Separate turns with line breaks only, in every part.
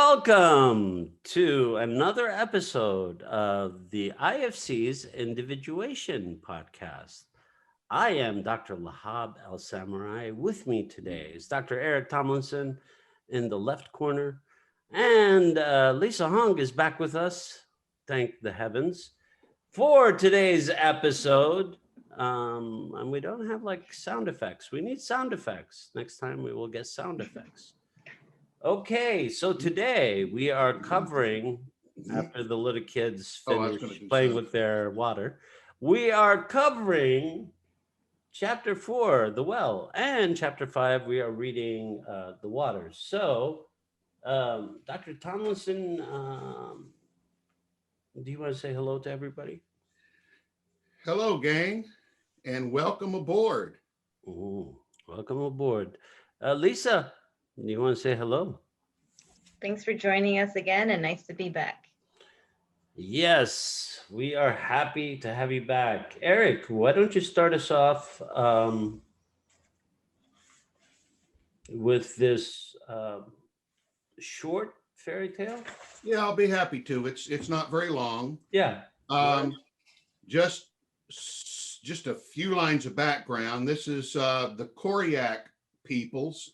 Welcome to another episode of the IFC's Individuation Podcast. I am Dr. Lahab El Samurai. With me today is Dr. Eric Tomlinson in the left corner, and Lisa Hong is back with us. Thank the heavens for today's episode. And we don't have like sound effects. We need sound effects. Next time we will get sound effects. Okay, so today we are covering, after the little kids finish playing with their water, we are covering chapter 4, the well, and chapter 5, we are reading the waters. So, Dr. Tomlinson, do you want to say hello to everybody?
Hello, gang, and welcome aboard.
Ooh, welcome aboard. Lisa, do you want to say hello?
Thanks for joining us again, and nice to be back.
Yes, we are happy to have you back. Eric, why don't you start us off with this short fairy tale?
Yeah, I'll be happy to. It's not very long.
Yeah.
Just a few lines of background. This is the Koryak Peoples,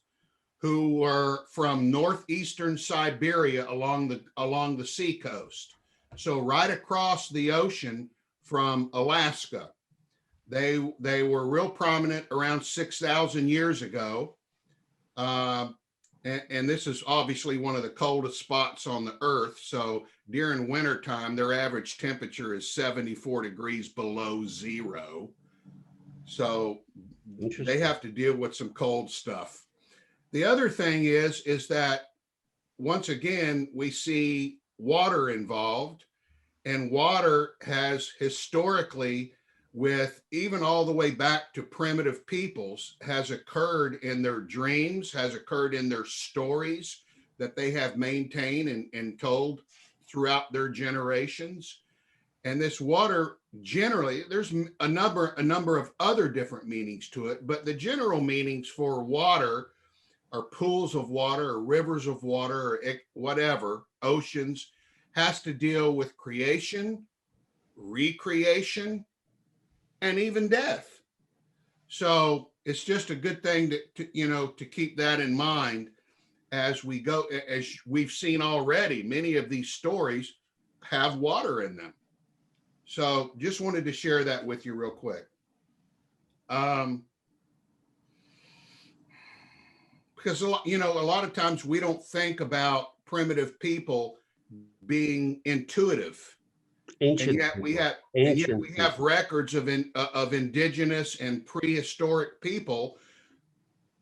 who were from northeastern Siberia along the seacoast. So right across the ocean from Alaska. They were real prominent around 6,000 years ago. And this is obviously one of the coldest spots on the earth. So during wintertime, their average temperature is 74 degrees below zero. So they have to deal with some cold stuff. The other thing is that once again, we see water involved, and water has historically, with even all the way back to primitive peoples, has occurred in their dreams, has occurred in their stories that they have maintained and told throughout their generations. And this water, generally, there's a number of other different meanings to it, but the general meanings for water are pools of water or rivers of water or whatever, oceans, has to deal with creation, recreation, and even death. So it's just a good thing to keep that in mind as we go. As we've seen already, many of these stories have water in them. So just wanted to share that with you real quick. Because a lot of times we don't think about primitive people being intuitive.
Ancient.
And yet we have records of indigenous and prehistoric people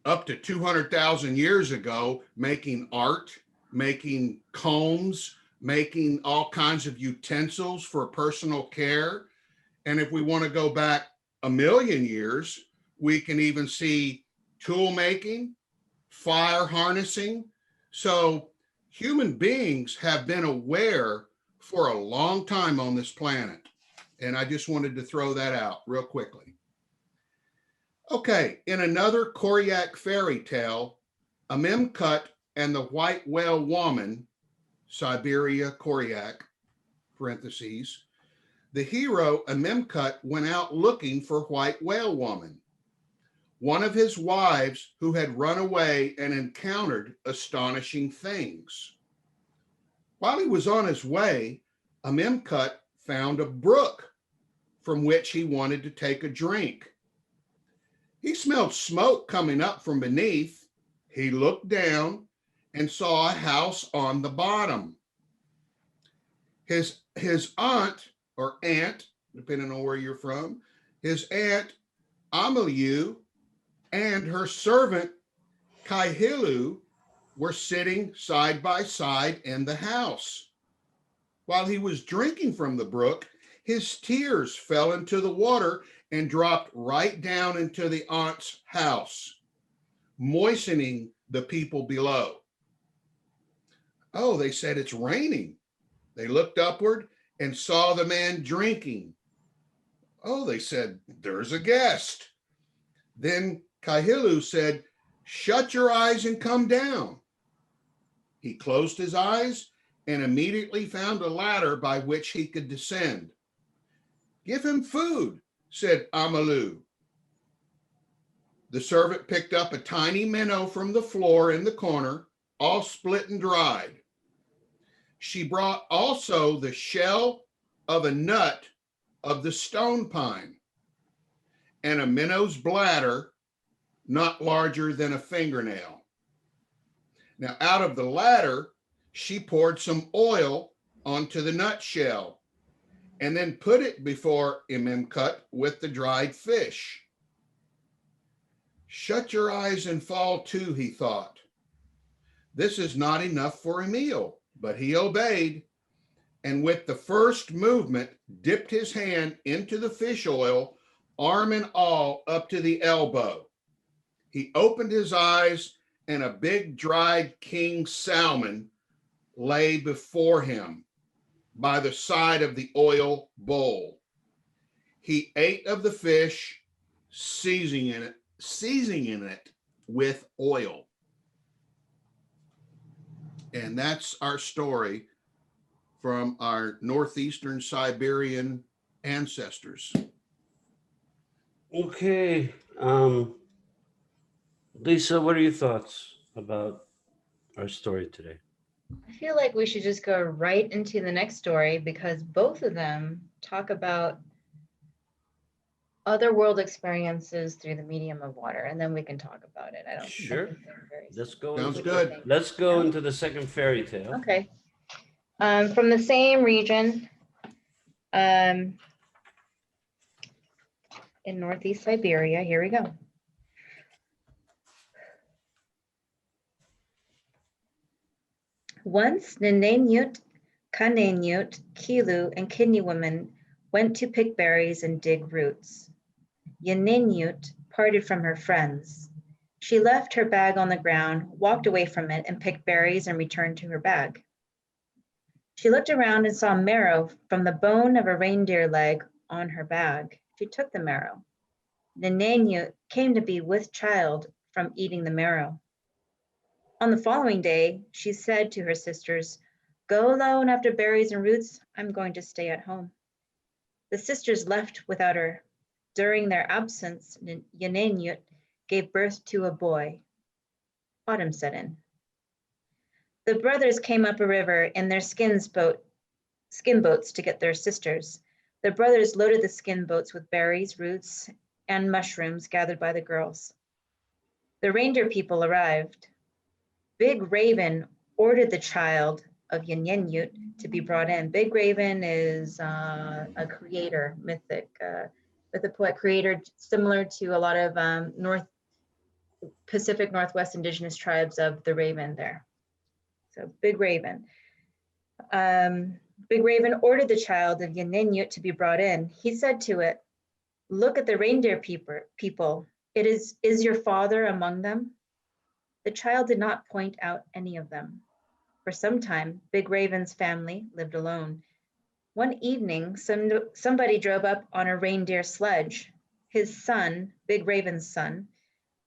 up to 200,000 years ago making art, making combs, making all kinds of utensils for personal care. And if we want to go back 1,000,000 years, we can even see tool making, fire harnessing. So human beings have been aware for a long time on this planet. And I just wanted to throw that out real quickly. Okay, in another Koryak fairy tale, Amemkut and the White Whale Woman, Siberia Koryak, parentheses, the hero Amemkut went out looking for White Whale Woman, one of his wives who had run away and encountered astonishing things. While he was on his way, Amemkut found a brook from which he wanted to take a drink. He smelled smoke coming up from beneath. He looked down and saw a house on the bottom. His aunt or aunt, depending on where you're from, his aunt Amalu and her servant Kaihilu were sitting side by side in the house. While he was drinking from the brook, his tears fell into the water and dropped right down into the aunt's house, moistening the people below. Oh, they said, it's raining. They looked upward and saw the man drinking. Oh, they said, there's a guest. Then Kaihilu said, shut your eyes and come down. He closed his eyes and immediately found a ladder by which he could descend. "Give him food," said Amalu. The servant picked up a tiny minnow from the floor in the corner, all split and dried. She brought also the shell of a nut of the stone pine and a minnow's bladder not larger than a fingernail. Now, out of the latter, she poured some oil onto the nutshell and then put it before Imemkut with the dried fish. "Shut your eyes and fall to," he thought. This is not enough for a meal, but he obeyed, and with the first movement dipped his hand into the fish oil, arm and all up to the elbow. He opened his eyes, and a big dried king salmon lay before him by the side of the oil bowl. He ate of the fish, seasoning it with oil. And that's our story from our northeastern Siberian ancestors.
Okay. Lisa, what are your thoughts about our story today?
I feel like we should just go right into the next story because both of them talk about other world experiences through the medium of water, and then we can talk about it. I don't
Sure.
think they're very
Let's go.
Sounds
into
good.
Let's go into the second fairy tale.
Okay. From the same region, in Northeast Siberia, here we go. Once Nenenut, Kanenut, Kilu, and Kidney women went to pick berries and dig roots. Yenenut parted from her friends. She left her bag on the ground, walked away from it, and picked berries and returned to her bag. She looked around and saw marrow from the bone of a reindeer leg on her bag. She took the marrow. Nenenut came to be with child from eating the marrow. On the following day, she said to her sisters, "Go alone after berries and roots. I'm going to stay at home." The sisters left without her. During their absence, Yenenut gave birth to a boy. Autumn set in. The brothers came up a river in their skin boats to get their sisters. The brothers loaded the skin boats with berries, roots, and mushrooms gathered by the girls. The reindeer people arrived. Big Raven ordered the child of Yenenut to be brought in. Big Raven is a creator, mythic poet creator, similar to a lot of Pacific Northwest indigenous tribes of the Raven there. So Big Raven. Big Raven ordered the child of Yenenut to be brought in. He said to it, "Look at the reindeer people. Is your father among them?" The child did not point out any of them. For some time, Big Raven's family lived alone. One evening, somebody drove up on a reindeer sledge. His son, Big Raven's son,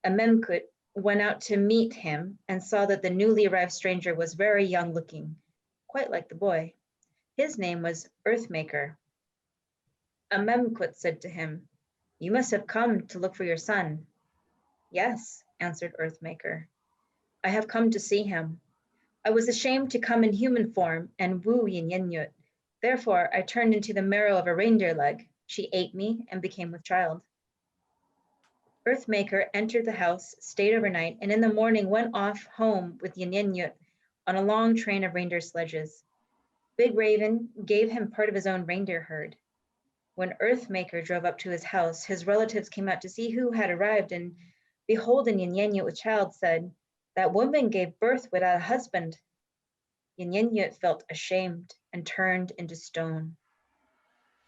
Amemkut, went out to meet him and saw that the newly arrived stranger was very young looking, quite like the boy. His name was Earthmaker. Amemkut said to him, "You must have come to look for your son." "Yes," answered Earthmaker. "I have come to see him. I was ashamed to come in human form and woo Yenenut. Therefore, I turned into the marrow of a reindeer leg. She ate me and became with child." Earthmaker entered the house, stayed overnight, and in the morning went off home with Yenenut on a long train of reindeer sledges. Big Raven gave him part of his own reindeer herd. When Earthmaker drove up to his house, his relatives came out to see who had arrived, and beholding Yenenut with child, said, "That woman gave birth without a husband." Yenenut felt ashamed and turned into stone.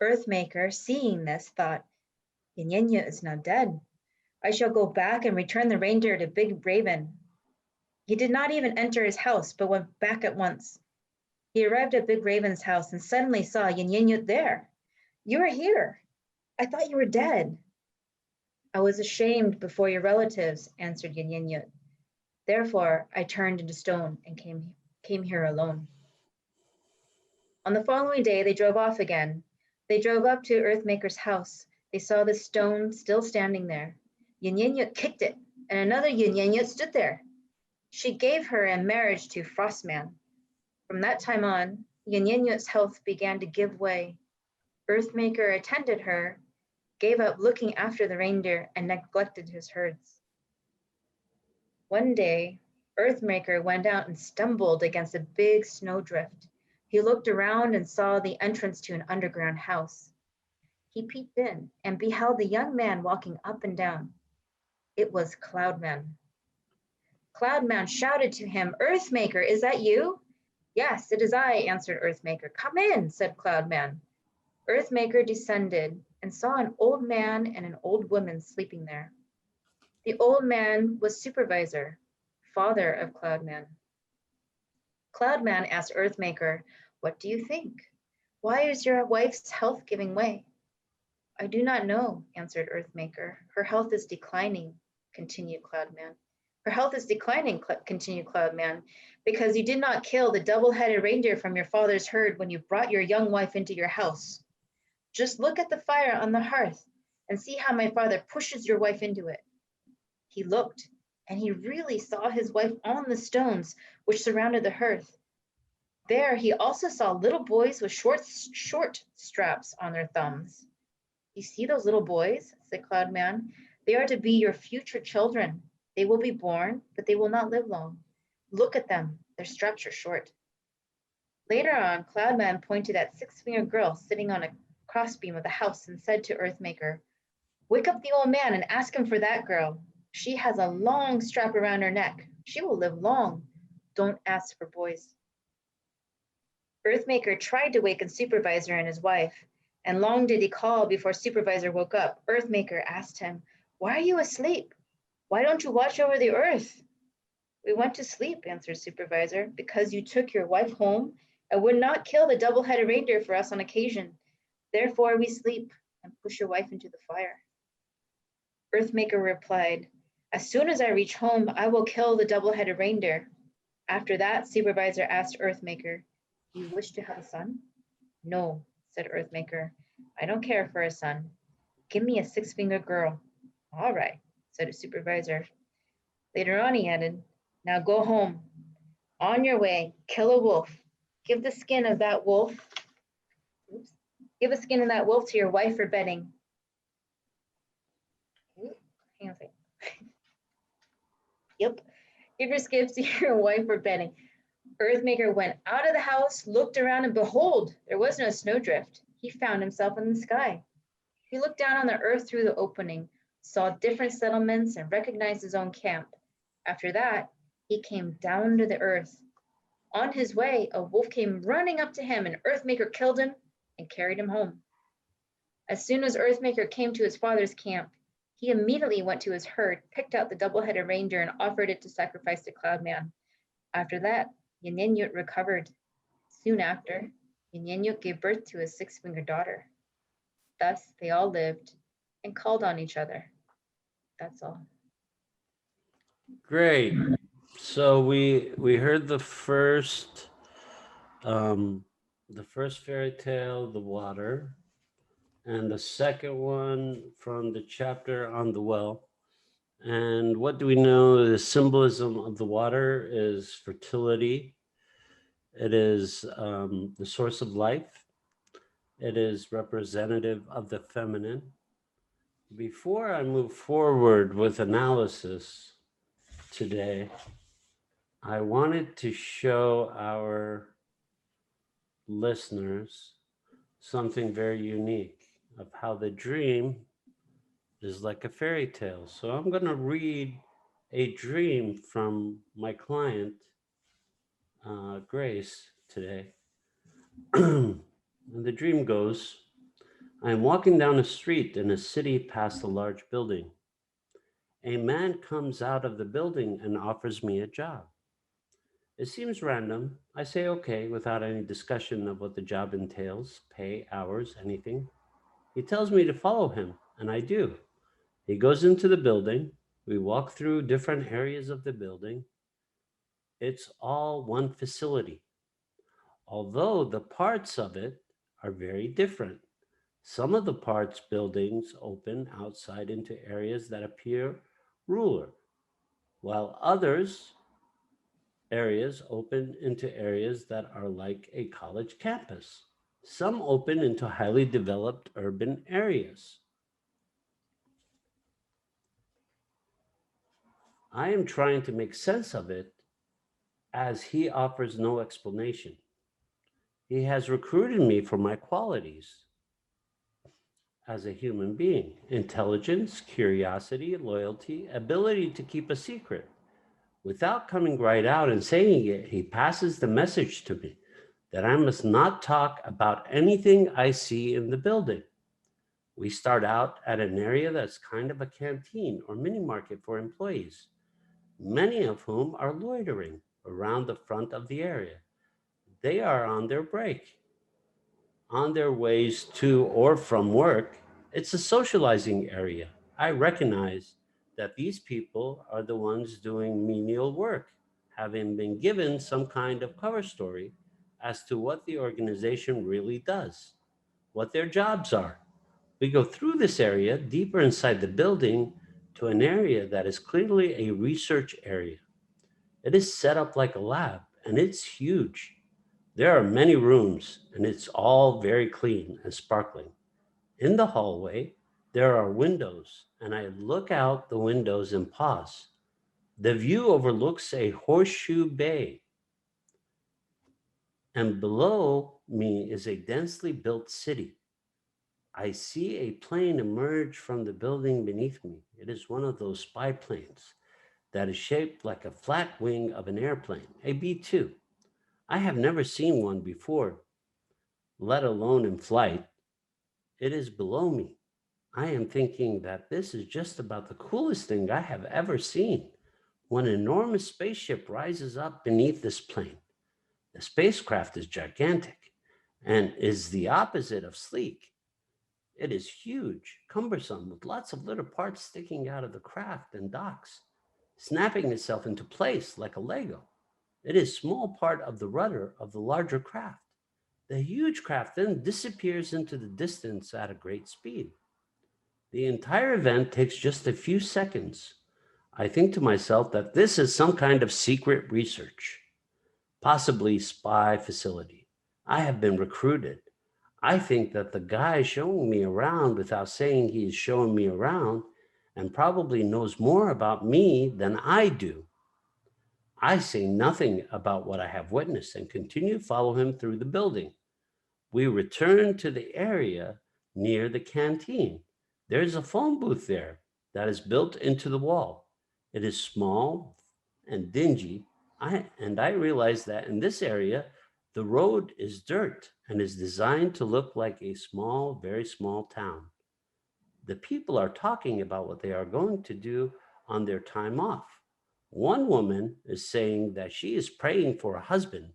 Earthmaker, seeing this, thought, "Yenenut is now dead. I shall go back and return the reindeer to Big Raven." He did not even enter his house, but went back at once. He arrived at Big Raven's house and suddenly saw Yenenut there. "You are here. I thought you were dead." "I was ashamed before your relatives," answered Yenenut. "Therefore, I turned into stone and came came here alone. On the following day, they drove off again. They drove up to Earthmaker's house. They saw the stone still standing there. Yanyenyut kicked it, and another Yanyenyut stood there. She gave her in marriage to Frostman. From that time on, Yanyenyut's health began to give way. Earthmaker attended her, gave up looking after the reindeer, and neglected his herds. One day, Earthmaker went out and stumbled against a big snowdrift. He looked around and saw the entrance to an underground house. He peeped in and beheld the young man walking up and down. It was Cloudman. Cloudman shouted to him, "Earthmaker, is that you?" "Yes, it is I," answered Earthmaker. "Come in," said Cloudman. Earthmaker descended and saw an old man and an old woman sleeping there. The old man was Supervisor, father of Cloudman. Cloudman asked Earthmaker, "What do you think? Why is your wife's health giving way?" "I do not know," answered Earthmaker. "Her health is declining," continued Cloudman. "Her health is declining," continued Cloudman, "because you did not kill the double-headed reindeer from your father's herd when you brought your young wife into your house. Just look at the fire on the hearth and see how my father pushes your wife into it." He looked, and he really saw his wife on the stones which surrounded the hearth. There he also saw little boys with short straps on their thumbs. "You see those little boys?" said Cloudman. "They are to be your future children. They will be born, but they will not live long. Look at them, their straps are short." Later on, Cloudman pointed at Six-Fingered Girl sitting on a crossbeam of the house and said to Earthmaker, "Wake up the old man and ask him for that girl. She has a long strap around her neck. She will live long. Don't ask for boys." Earthmaker tried to waken Supervisor and his wife, and long did he call before Supervisor woke up. Earthmaker asked him, "Why are you asleep? Why don't you watch over the earth?" "We went to sleep," answered Supervisor, "because you took your wife home and would not kill the double-headed reindeer for us on occasion. Therefore we sleep and push your wife into the fire." Earthmaker replied, "As soon as I reach home, I will kill the double-headed reindeer." After that, Supervisor asked Earthmaker, "Do you wish to have a son?" "No," said Earthmaker. "I don't care for a son. Give me a six-fingered girl." "All right," said his Supervisor. Later on, he added, "Now go home. On your way, kill a wolf. Give the skin of that wolf. Give a skin of that wolf to your wife for bedding." Hang on a second. Yep. "Give your skips to your wife for bedding." Earthmaker went out of the house, looked around, and behold, there was no snowdrift. He found himself in the sky. He looked down on the earth through the opening, saw different settlements, and recognized his own camp. After that, he came down to the earth. On his way, a wolf came running up to him, and Earthmaker killed him and carried him home. As soon as Earthmaker came to his father's camp, he immediately went to his herd, picked out the double-headed reindeer, and offered it to sacrifice to Cloudman. After that, Yanyenyut recovered. Soon after, Yanyenyut gave birth to his six-fingered daughter. Thus, they all lived and called on each other. That's all.
Great. So we heard the first fairy tale, The Water, and the second one from the chapter on the well. And what do we know? The symbolism of the water is fertility. It is the source of life. It is representative of the feminine. Before I move forward with analysis today, I wanted to show our listeners something very unique of how the dream is like a fairy tale. So I'm going to read a dream from my client, Grace, today. And the dream goes, I am walking down a street in a city past a large building. A man comes out of the building and offers me a job. It seems random. I say okay without any discussion of what the job entails, pay, hours, anything. He tells me to follow him, and I do. He goes into the building. We walk through different areas of the building. It's all one facility, although the parts of it are very different. Some of the parts buildings open outside into areas that appear rural, while others areas open into areas that are like a college campus. Some open into highly developed urban areas. I am trying to make sense of it as he offers no explanation. He has recruited me for my qualities as a human being: intelligence, curiosity, loyalty, ability to keep a secret. Without coming right out and saying it, he passes the message to me that I must not talk about anything I see in the building. We start out at an area that's kind of a canteen or mini market for employees, many of whom are loitering around the front of the area. They are on their break, on their ways to or from work. It's a socializing area. I recognize that these people are the ones doing menial work, having been given some kind of cover story as to what the organization really does, what their jobs are. We go through this area deeper inside the building to an area that is clearly a research area. It is set up like a lab and it's huge. There are many rooms and it's all very clean and sparkling. In the hallway, there are windows, and I look out the windows and pause. The view overlooks a horseshoe bay, and below me is a densely built city. I see a plane emerge from the building beneath me. It is one of those spy planes that is shaped like a flat wing of an airplane, a B 2. I have never seen one before, let alone in flight. It is below me. I am thinking that this is just about the coolest thing I have ever seen. When an enormous spaceship rises up beneath this plane, the spacecraft is gigantic and is the opposite of sleek. It is huge, cumbersome, with lots of little parts sticking out of the craft and docks, snapping itself into place like a Lego. It is a small part of the rudder of the larger craft. The huge craft then disappears into the distance at a great speed. The entire event takes just a few seconds. I think to myself that this is some kind of secret research, possibly spy facility. I have been recruited. I think that the guy showing me around without saying he is showing me around and probably knows more about me than I do. I say nothing about what I have witnessed and continue to follow him through the building. We return to the area near the canteen. There's a phone booth there that is built into the wall. It is small and dingy. I realize that in this area, the road is dirt and is designed to look like a small, very small town. The people are talking about what they are going to do on their time off. One woman is saying that she is praying for a husband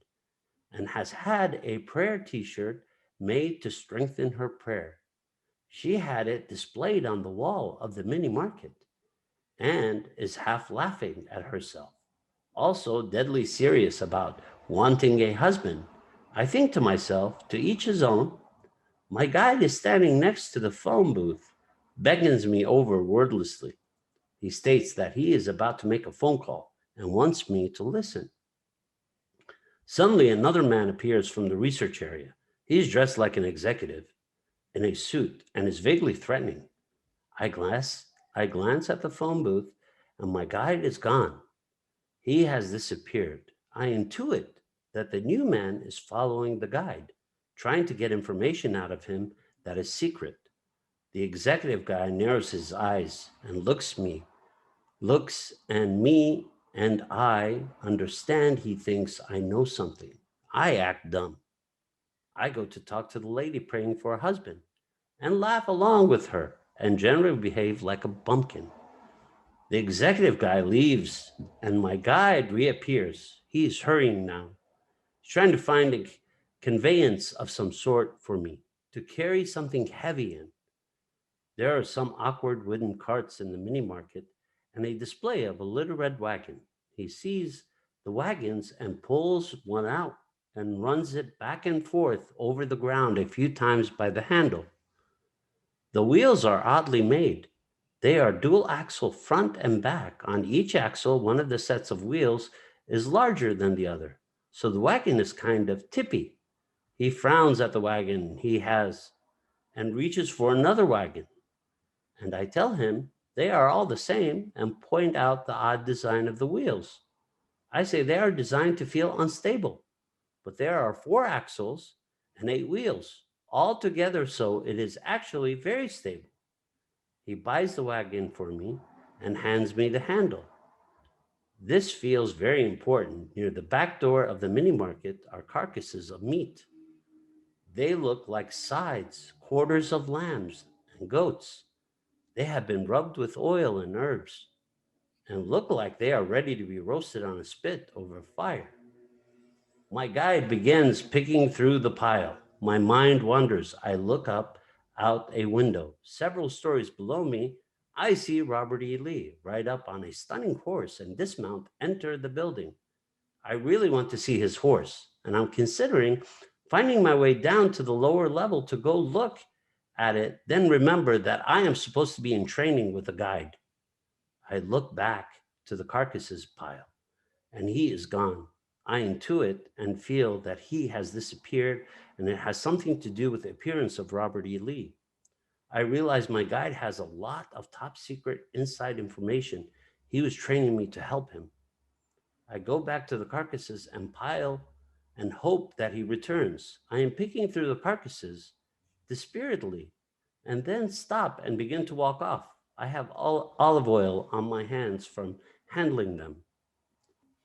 and has had a prayer t shirt made to strengthen her prayer. She had it displayed on the wall of the mini market and is half laughing at herself, also deadly serious about wanting a husband. I think to myself, to each his own. My guide is standing next to the phone booth, beckons me over wordlessly. He states that he is about to make a phone call and wants me to listen. Suddenly, another man appears from the research area. He is dressed like an executive in a suit and is vaguely threatening. I glance at the phone booth, and my guide is gone. He has disappeared. I intuit that the new man is following the guide, trying to get information out of him that is secret. The executive guy narrows his eyes and looks and me and I understand he thinks I know something. I act dumb. I go to talk to the lady praying for a husband and laugh along with her and generally behave like a bumpkin. The executive guy leaves and my guide reappears. He is hurrying now. He's trying to find a conveyance of some sort for me to carry something heavy in. There are some awkward wooden carts in the mini market and a display of a little red wagon. He sees the wagons and pulls one out and runs it back and forth over the ground a few times by the handle. The wheels are oddly made. They are dual axle front and back. On each axle, one of the sets of wheels is larger than the other. So the wagon is kind of tippy. He frowns at the wagon he has and reaches for another wagon. And I tell him they are all the same and point out the odd design of the wheels. I say they are designed to feel unstable, but there are 4 axles and 8 wheels all together, so it is actually very stable. He buys the wagon for me and hands me the handle. This feels very important. Near the back door of the mini market are carcasses of meat. They look like sides, quarters of lambs and goats. They have been rubbed with oil and herbs and look like they are ready to be roasted on a spit over fire. My guide begins picking through the pile. My mind wanders. I look up out a window. Several stories below me, I see Robert E. Lee ride up on a stunning horse and dismount, enter the building. I really want to see his horse, and I'm considering finding my way down to the lower level to go look at it, then remember that I am supposed to be in training with a guide. I look back to the carcasses pile, and he is gone. I intuit and feel that he has disappeared, and it has something to do with the appearance of Robert E. Lee. I realize my guide has a lot of top secret inside information. He was training me to help him. I go back to the carcasses and pile and hope that he returns. I am picking through the carcasses dispiritedly and then stop and begin to walk off. I have olive oil on my hands from handling them.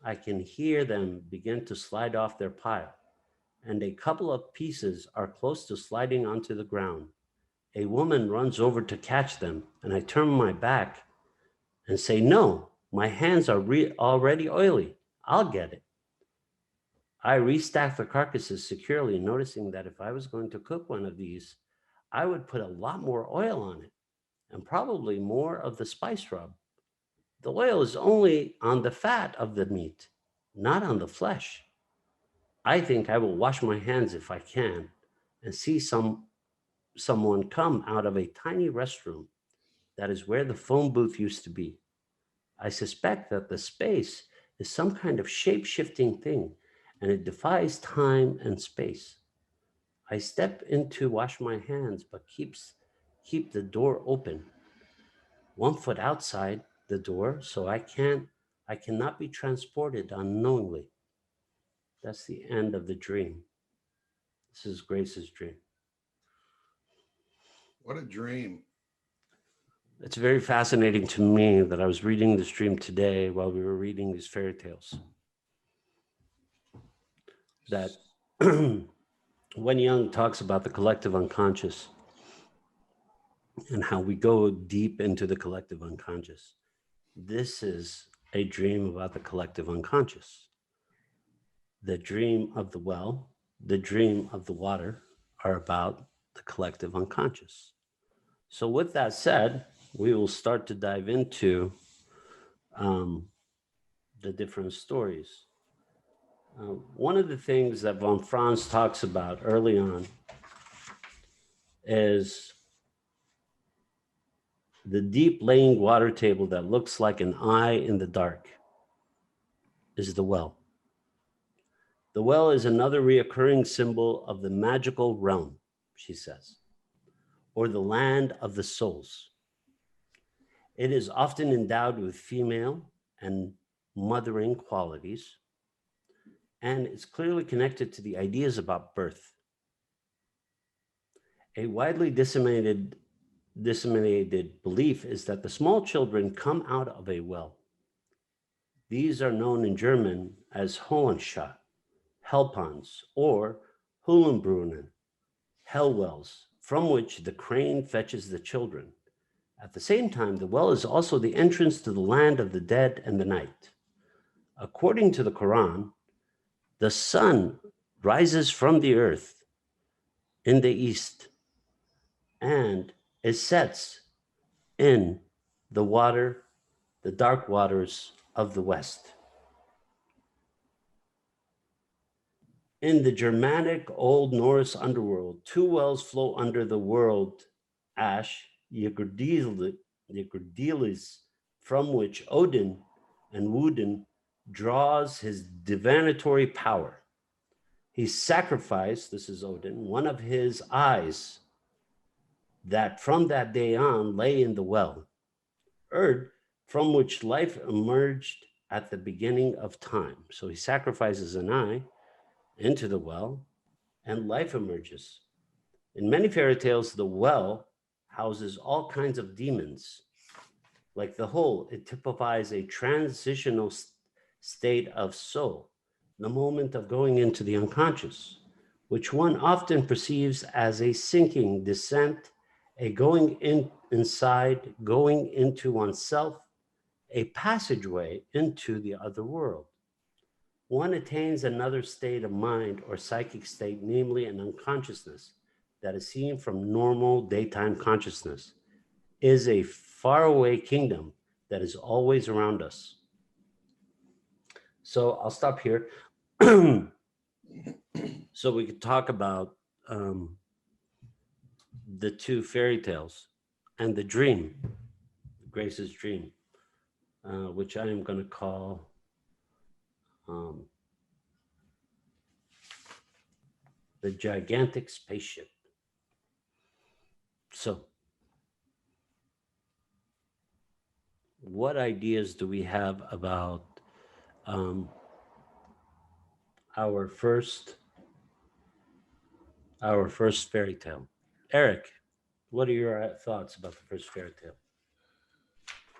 I can hear them begin to slide off their pile, and a couple of pieces are close to sliding onto the ground. A woman runs over to catch them, and I turn my back and say, "No, my hands are already oily. I'll get it." I restack the carcasses securely, noticing that if I was going to cook one of these, I would put a lot more oil on it and probably more of the spice rub. The oil is only on the fat of the meat, not on the flesh. I think I will wash my hands if I can and see someone come out of a tiny restroom that is where the phone booth used to be. I suspect that the space is some kind of shape-shifting thing and it defies time and space. I step in to wash my hands but keep the door open. 1 foot outside the door so I cannot be transported unknowingly. That's the end of the dream. This is Grace's dream.
What a dream.
It's very fascinating to me that I was reading this dream today while we were reading these fairy tales. That when Jung talks about the collective unconscious and how we go deep into the collective unconscious, this is a dream about the collective unconscious. The dream of the well, the dream of the water are about the collective unconscious. So, with that said, we will start to dive into the different stories. One of the things that von Franz talks about early on is the deep laying water table that looks like an eye in the dark is the well. The well is another reoccurring symbol of the magical realm, she says, or the land of the souls. It is often endowed with female and mothering qualities, and it's clearly connected to the ideas about birth. A widely disseminated belief is that the small children come out of a well. These are known in German as Hohenschat, Hellponds, or Höhlenbrunnen, hell wells, from which the crane fetches the children. At the same time, the well is also the entrance to the land of the dead and the night. According to the Quran, the sun rises from the earth in the east and it sets in the water, the dark waters of the west. In the Germanic Old Norse underworld, two wells flow under the world ash, Yggdrasil, from which Odin and Woden draws his divinatory power. He sacrificed, this is Odin, one of his eyes that from that day on lay in the well, Erd, from which life emerged at the beginning of time. So he sacrifices an eye into the well, and life emerges. In many fairy tales, the well houses all kinds of demons. Like the hole, it typifies a transitional state of soul, the moment of going into the unconscious, which one often perceives as a sinking descent, a going inside, going into oneself, a passageway into the other world. One attains another state of mind or psychic state, namely an unconsciousness that is seen from normal daytime consciousness, is a faraway kingdom that is always around us. So I'll stop here. So we could talk about the two fairy tales and the dream, Grace's dream, which I am going to call the gigantic spaceship. So, what ideas do we have about our first fairy tale? Eric, what are your thoughts about the first fairy tale?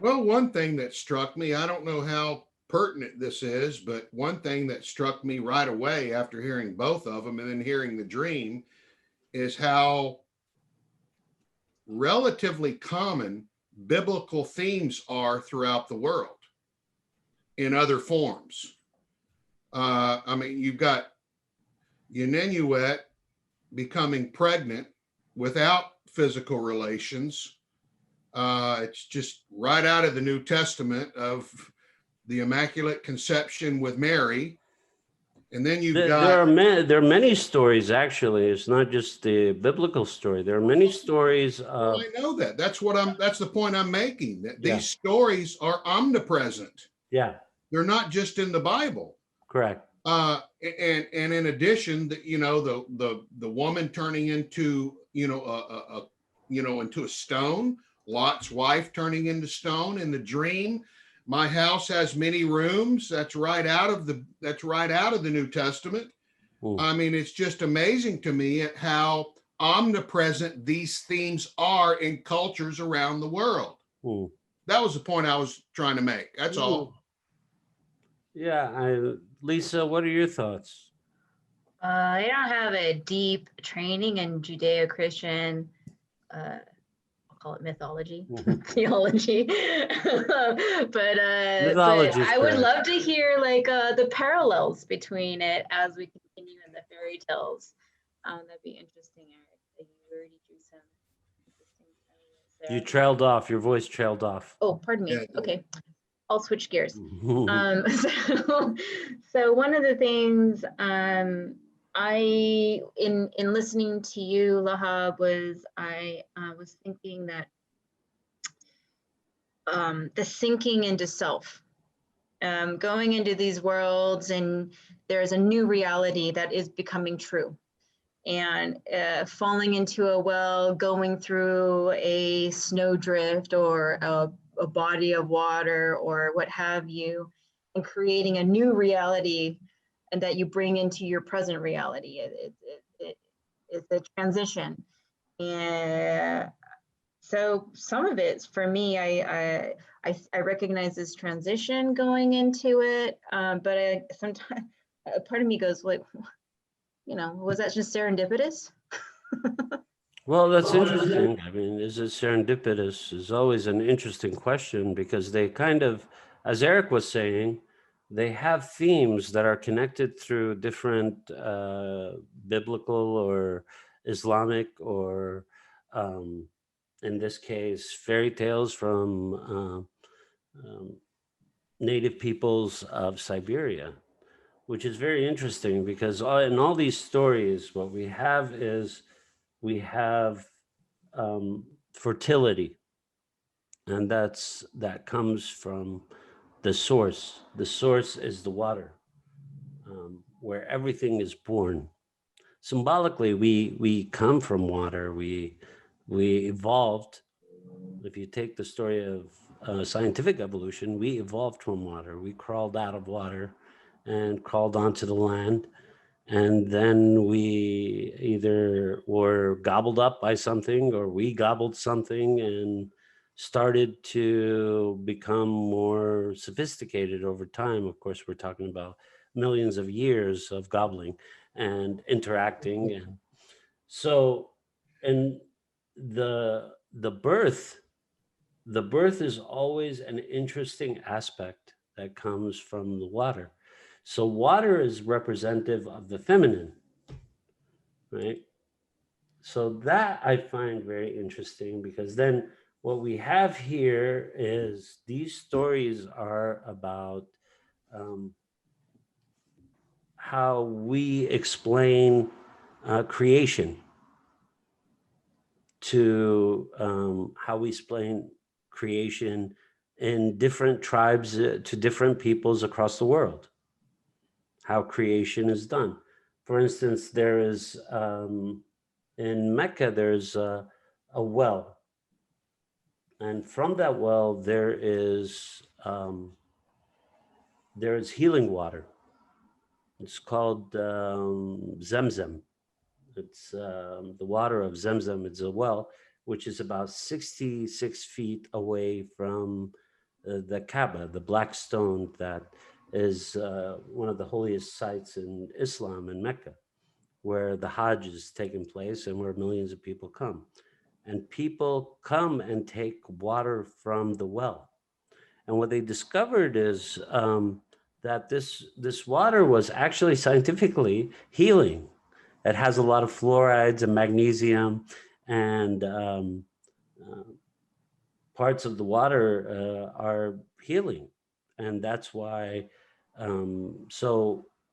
Well, one thing that struck me, I don't know how pertinent this is, but one thing that struck me right away after hearing both of them and then hearing the dream is how relatively common biblical themes are throughout the world in other forms. I mean, you've got Yenenuet becoming pregnant without physical relations. It's just right out of the New Testament of the Immaculate Conception with Mary. And then you've got...
There are many stories, actually. It's not just the biblical story. There are many stories.
Well, I know that. That's the point I'm making, that these stories are omnipresent.
Yeah.
They're not just in the Bible.
Correct.
And in addition, the woman turning into, into a stone, Lot's wife turning into stone in the dream. My house has many rooms. That's right out of the New Testament. Ooh. I mean, it's just amazing to me at how omnipresent these themes are in cultures around the world. Ooh. That was the point I was trying to make. That's all.
Yeah, Lisa, what are your thoughts?
I don't have a deep training in Judeo-Christian, I'll call it mythology, theology, but I would love to hear like the parallels between it as we continue in the fairy tales. That'd be interesting, Eric. You already drew some interesting parallels there.
You trailed off. Your voice trailed off.
Oh, pardon me. Okay. I'll switch gears. So one of the things I in listening to you, Lahab, was I was thinking that the sinking into self, going into these worlds, and there's a new reality that is becoming true, and falling into a well, going through a snowdrift or a body of water or what have you, and creating a new reality and that you bring into your present reality. It's a transition. And so some of it, for me, I recognize this transition going into it, but sometimes a part of me goes, like, was that just serendipitous?
Well, that's interesting. I mean, is it serendipitous is always an interesting question, because they kind of, as Eric was saying, they have themes that are connected through different biblical or Islamic or, in this case, fairy tales from native peoples of Siberia. which is very interesting because in all these stories, what we have is we have fertility, and that comes from the source. The source is the water, where everything is born. Symbolically, we come from water. We evolved. If you take the story of scientific evolution, we evolved from water. We crawled out of water and crawled onto the land. And then we either were gobbled up by something or we gobbled something and started to become more sophisticated over time. Of course, we're talking about millions of years of gobbling and interacting. And so, and the birth, the birth is always an interesting aspect that comes from the water. So water is representative of the feminine, right? So that I find very interesting, because then what we have here is these stories are about um, how we explain creation, to how we explain creation in different tribes, to different peoples across the world, how creation is done. For instance, there is in Mecca, there's a well, and from that well there is healing water. It's called Zemzem. It's the water of Zemzem. It's a well which is about 66 feet away from the Kaaba, the black stone that is one of the holiest sites in Islam in Mecca, where the Hajj is taking place and where millions of people come. And people come and take water from the well. And what they discovered is that this water was actually scientifically healing. It has a lot of fluorides and magnesium, and uh, parts of the water are healing, and that's why.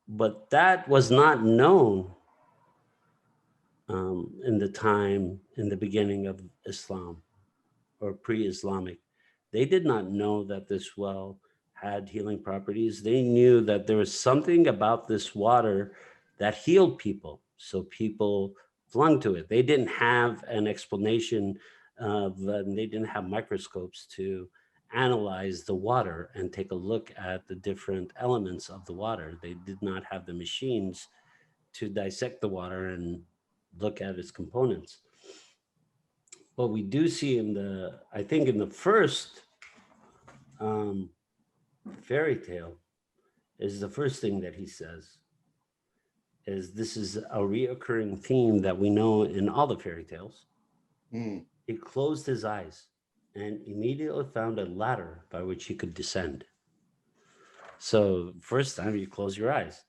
But that was not known in the time in the beginning of Islam or pre-Islamic. They did not know that this well had healing properties. They knew that there was something about this water that healed people. So people flung to it. They didn't have an explanation of, they didn't have microscopes to analyze the water and take a look at the different elements of the water. They did not have the machines to dissect the water and look at its components. What we do see in the, I think in the first um, fairy tale, is the first thing that he says is this is a reoccurring theme that we know in all the fairy tales.
Mm.
He closed his eyes and immediately found a ladder by which he could descend. So first time you close your eyes,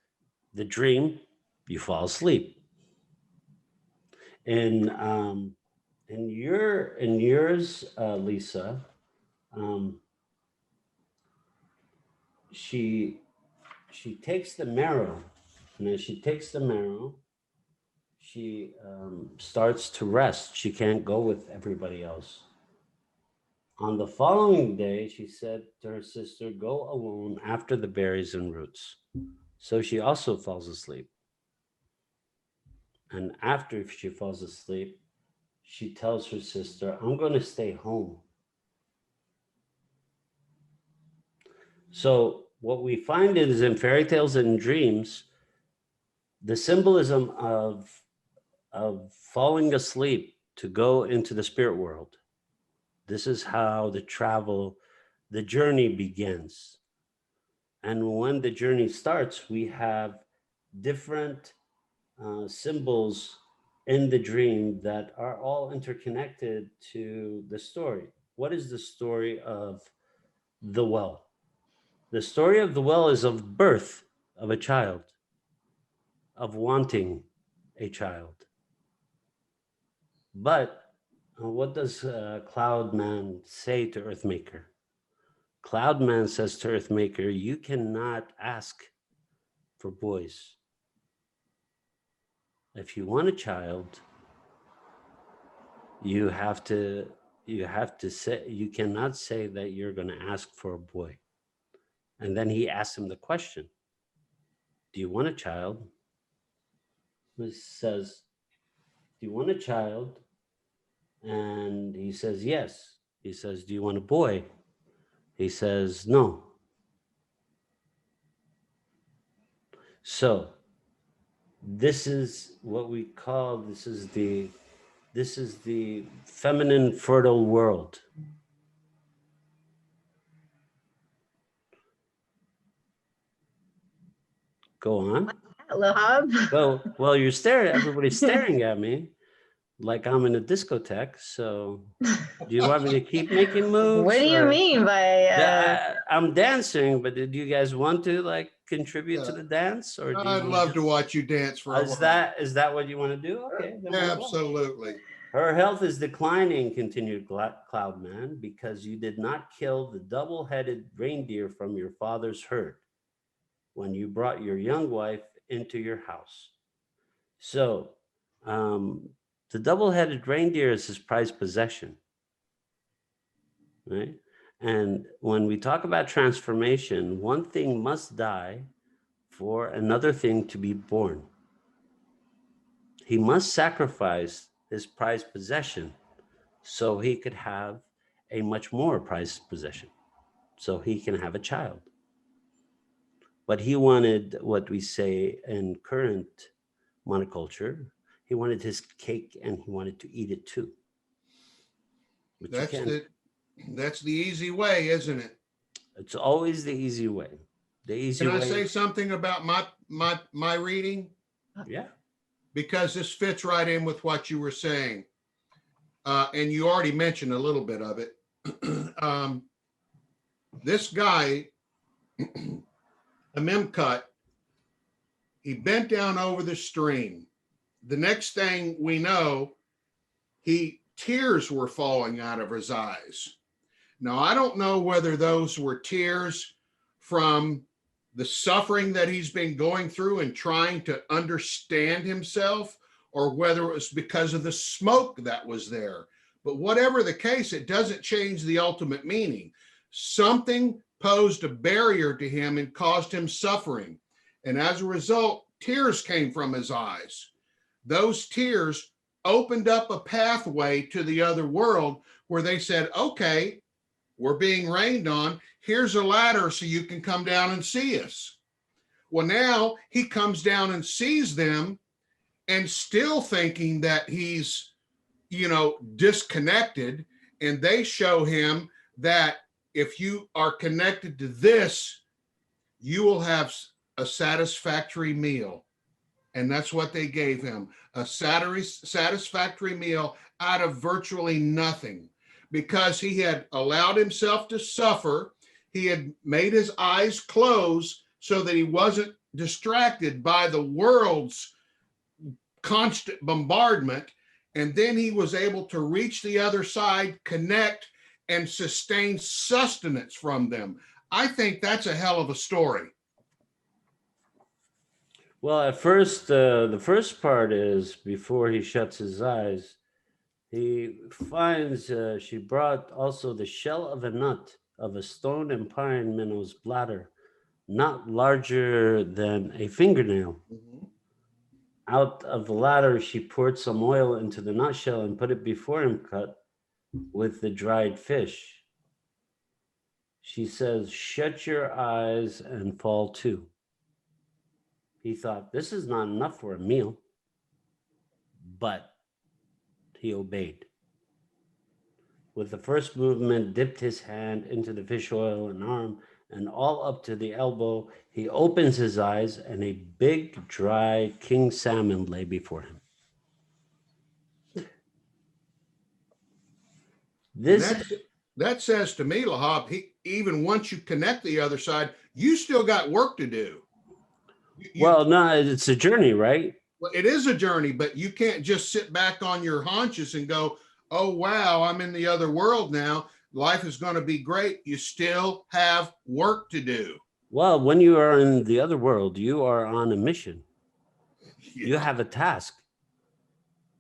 the dream, you fall asleep. In in yours, Lisa, um, she she takes the marrow, and as she takes the marrow, she starts to rest. She can't go with everybody else. On the following day, she said to her sister, "Go alone after the berries and roots." So she also falls asleep. And after she falls asleep, she tells her sister, "I'm going to stay home." So what we find is in fairy tales and dreams, the symbolism of falling asleep to go into the spirit world. This is how the journey begins. And when the journey starts, we have different symbols in the dream that are all interconnected to the story. What is the story of the well? The story of the well is of birth of a child, of wanting a child. But what does Cloudman say to Earthmaker? Cloudman says to Earthmaker, "You cannot ask for boys. If you want a child, you have to say, you cannot say that you're going to ask for a boy. And then he asked him the question, do you want a child? He says, do you want a child? And he says, yes. He says, do you want a boy? He says, no. So this is what we call, this is the feminine fertile world. Go on.
Lahab?
Well, you're staring, everybody's staring at me like I'm in a discotheque. So do you want me to keep making moves?
What do you mean by
I'm dancing, but did you guys want to like contribute to the dance? Or do
I'd love to watch you dance for a while.
Is that what you want to do? Okay.
Absolutely.
Her health is declining, continued Cloudman, because you did not kill the double-headed reindeer from your father's herd when you brought your young wife into your house. So the double-headed reindeer is his prized possession, right? And when we talk about transformation, one thing must die for another thing to be born. He must sacrifice his prized possession so he could have a much more prized possession, so he can have a child. But he wanted what we say in current monoculture, he wanted his cake and he wanted to eat it too.
That's the easy way, isn't it?
It's always the easy way.
Can I say something about my reading?
Yeah.
Because this fits right in with what you were saying. And you already mentioned a little bit of it. This guy, Amemkut, he bent down over the stream. The next thing we know, tears were falling out of his eyes. Now, I don't know whether those were tears from the suffering that he's been going through and trying to understand himself, or whether it was because of the smoke that was there. But whatever the case, it doesn't change the ultimate meaning. Something posed a barrier to him and caused him suffering. And as a result, tears came from his eyes. Those tears opened up a pathway to the other world where they said, okay, we're being rained on. Here's a ladder so you can come down and see us. Well, now he comes down and sees them, and still thinking that he's, disconnected. And they show him that if you are connected to this, you will have a satisfactory meal. And that's what they gave him, a satisfactory meal out of virtually nothing, because he had allowed himself to suffer. He had made his eyes close so that he wasn't distracted by the world's constant bombardment. And then he was able to reach the other side, connect, and sustain sustenance from them. I think that's a hell of a story.
Well, at first, the first part is before he shuts his eyes, he finds she brought also the shell of a nut of a stone and pine minnow's bladder, not larger than a fingernail. Mm-hmm. Out of the latter, she poured some oil into the nutshell and put it before him, cut with the dried fish. She says, shut your eyes and fall to. He thought, this is not enough for a meal, but he obeyed. With the first movement, dipped his hand into the fish oil and arm, and all up to the elbow, he opens his eyes, and a big, dry king salmon lay before him.
That says to me, Lahab, even once you connect the other side, you still got work to do.
Well, no, it's a journey, right?
Well, it is a journey, but you can't just sit back on your haunches and go, oh, wow, I'm in the other world now. Life is going to be great. You still have work to do.
Well, when you are in the other world, you are on a mission. You
Yeah.
have a task.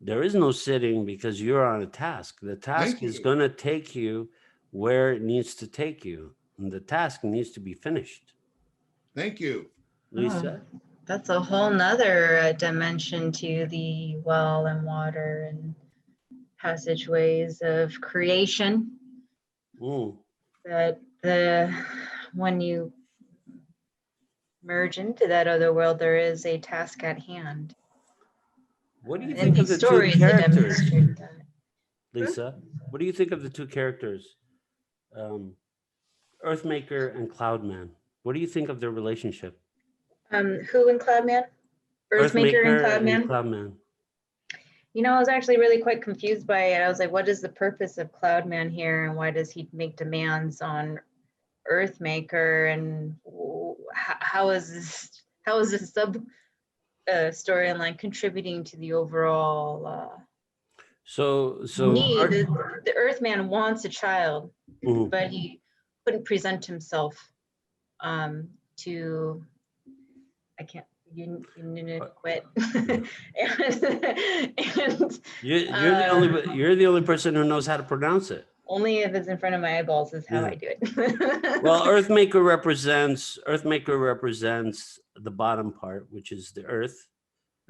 There is no sitting because you're on a task. The task
Thank
is
you.
going to take you where it needs to take you. And the task needs to be finished.
Thank you.
Lisa?
Oh, that's a whole nother dimension to the well and water and passageways of creation.
Mm.
That when you merge into that other world, there is a task at hand.
What do you
In
think of
these
the two
stories, they
characters,
demonstrate that.
Lisa? What do you think of the two characters, Earthmaker and Cloudman? What do you think of their relationship?
Who in Cloudman? Earthmaker and
Earthmaker and
Cloudman?
Cloudman.
You know, I was actually really quite confused by it. I was like, what is the purpose of Cloudman here, and why does he make demands on Earthmaker, and how is this sub storyline contributing to the overall
So
need? The Earthman wants a child,
Mhm.
but he couldn't present himself to, I can't, you need to quit. and
You're the only person who knows how to pronounce it.
only if it's in front of my eyeballs is how I do it.
Well, Earthmaker represents the bottom part, which is the earth,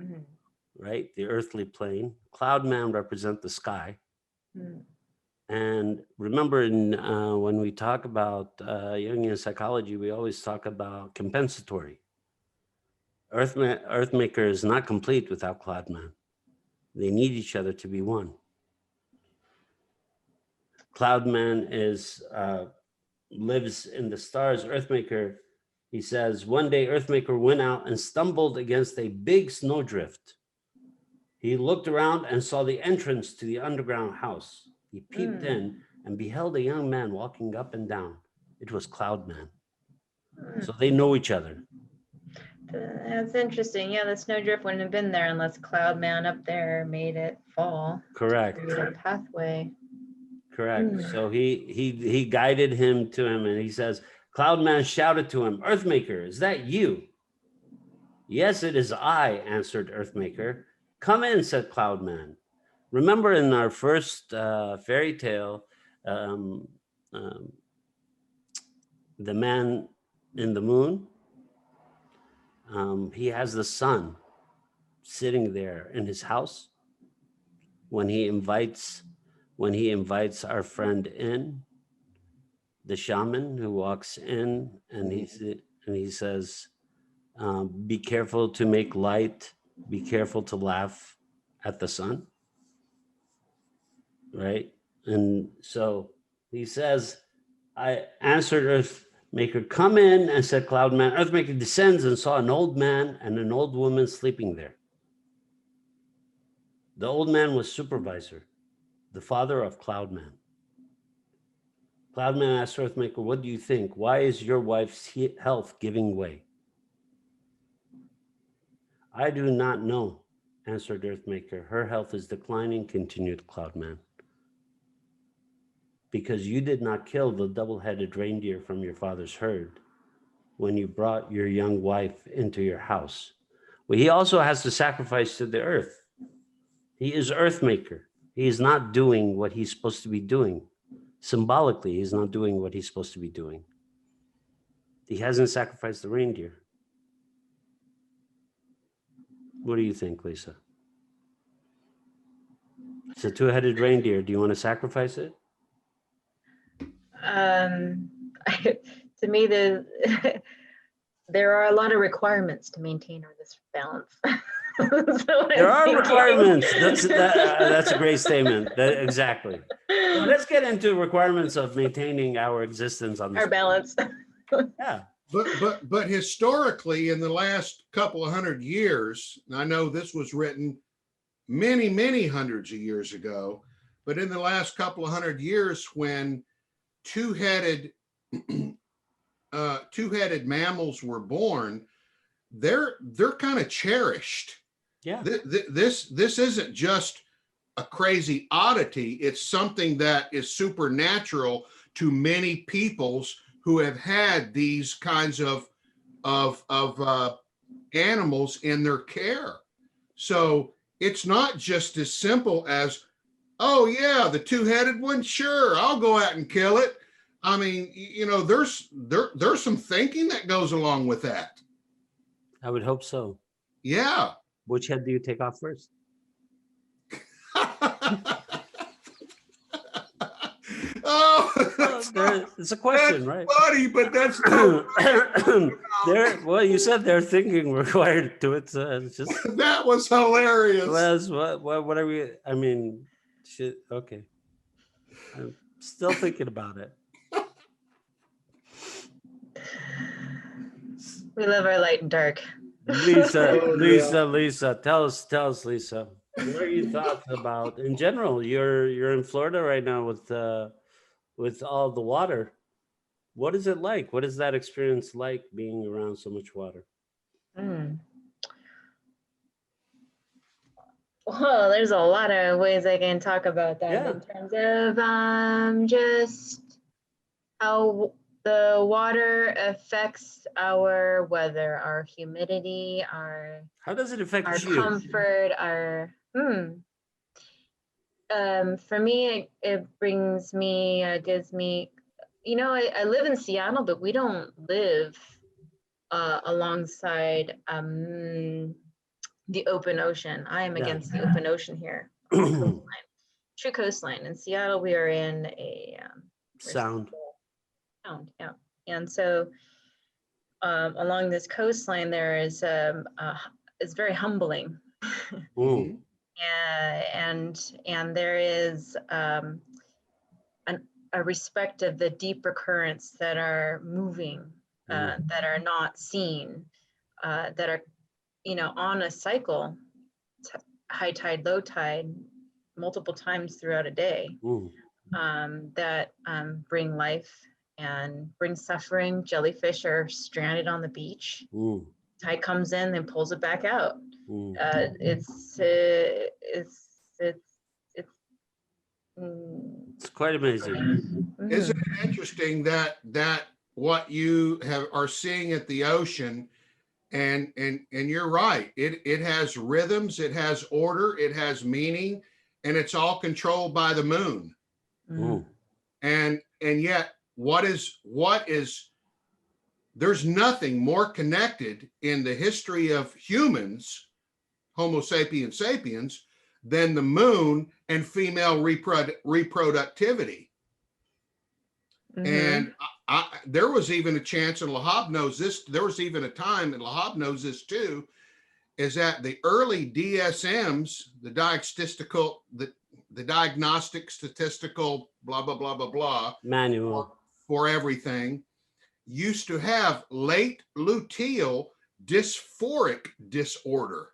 Mhm.
right? The earthly plane. Cloudman represent the sky.
Mhm.
And remember, when we talk about Jungian psychology, we always talk about compensatory. Earthmaker is not complete without Cloudman. They need each other to be one. Cloudman lives in the stars. Earthmaker, he says, one day Earthmaker went out and stumbled against a big snowdrift. He looked around and saw the entrance to the underground house. He peeped in and beheld a young man walking up and down. It was Cloudman. So they know each other.
That's interesting. Yeah, the snowdrift wouldn't have been there unless Cloudman up there made it fall.
Correct.
To create a pathway.
Correct. So he guided him to him, and he says, Cloudman shouted to him, Earthmaker, is that you? Yes, it is I, answered Earthmaker. Come in, said Cloudman. Remember in our first fairy tale, um, um, the man in the moon, he has the sun sitting there in his house when he invites our friend in, the shaman who walks in, and he says, be careful to make light, be careful to laugh at the sun, right? And so he says, I answered Earthmaker, come in, and said Cloudman. Earthmaker descends and saw an old man and an old woman sleeping there. The old man was supervisor, the father of Cloudman. Cloudman asked Earthmaker, what do you think? Why is your wife's health giving way? I do not know, answered Earthmaker. Her health is declining, continued Cloudman. Because you did not kill the double-headed reindeer from your father's herd when you brought your young wife into your house. Well, he also has to sacrifice to the earth. He is Earthmaker. He is not doing what he's supposed to be doing. Symbolically, he's not doing what he's supposed to be doing. He hasn't sacrificed the reindeer. What do you think, Lisa? It's a two-headed reindeer. Do you want to sacrifice it?
To me, there are a lot of requirements to maintain this balance.
There are requirements. That's a great statement. Exactly. So let's get into requirements of maintaining our existence on this
our balance.
Yeah.
But historically, in the last couple of 100 years, I know this was written many hundreds of years ago, but in the last couple of 100 years, when two-headed mammals were born, they're kind of cherished.
Yeah.
This isn't just a crazy oddity. It's something that is supernatural to many peoples who have had these kinds of of animals in their care. So it's not just as simple as, oh yeah, the two-headed one, sure, I'll go out and kill it. I mean, there's some thinking that goes along with that.
I would hope so.
Yeah.
Which head do you take off first? It's a question, right?
Funny, but that's
well, you said they're thinking required to it, so it's just
that was hilarious.
What are we? I mean, shit. Okay, I'm still thinking about it.
We love our light and dark.
Lisa, tell us, Lisa, what are your thoughts about in general? You're in Florida right now with all the water. What is it like? What is that experience like being around so much water?
Well, there's a lot of ways I can talk about that in terms of just how the water affects our weather, our humidity,
how does it affect
our
you?
comfort, for me, it brings me, gives me, I live in Seattle, but we don't live alongside the open ocean. I am against the open ocean here. True coastline. In Seattle, we are in a
sound,
yeah. And so along this coastline, there is it's very humbling. And there is a respect of the deeper currents that are moving, that are not seen, that are, on a cycle, high tide, low tide, multiple times throughout a day, that bring life and bring suffering. Jellyfish are stranded on the beach. Tide comes in, then pulls it back out. It's
quite amazing.
Isn't it interesting that what you are seeing at the ocean, and you're right, it has rhythms, it has order, it has meaning, and it's all controlled by the moon. And yet what is there's nothing more connected in the history of humans, Homo sapiens sapiens, than the moon and female reproductivity. And there was even a chance, and Lahab knows this, there was even a time, and Lahab knows this too, is that the early DSMs, the diagnostic statistical blah, blah, blah, blah, blah,
manual
for everything, used to have late luteal dysphoric disorder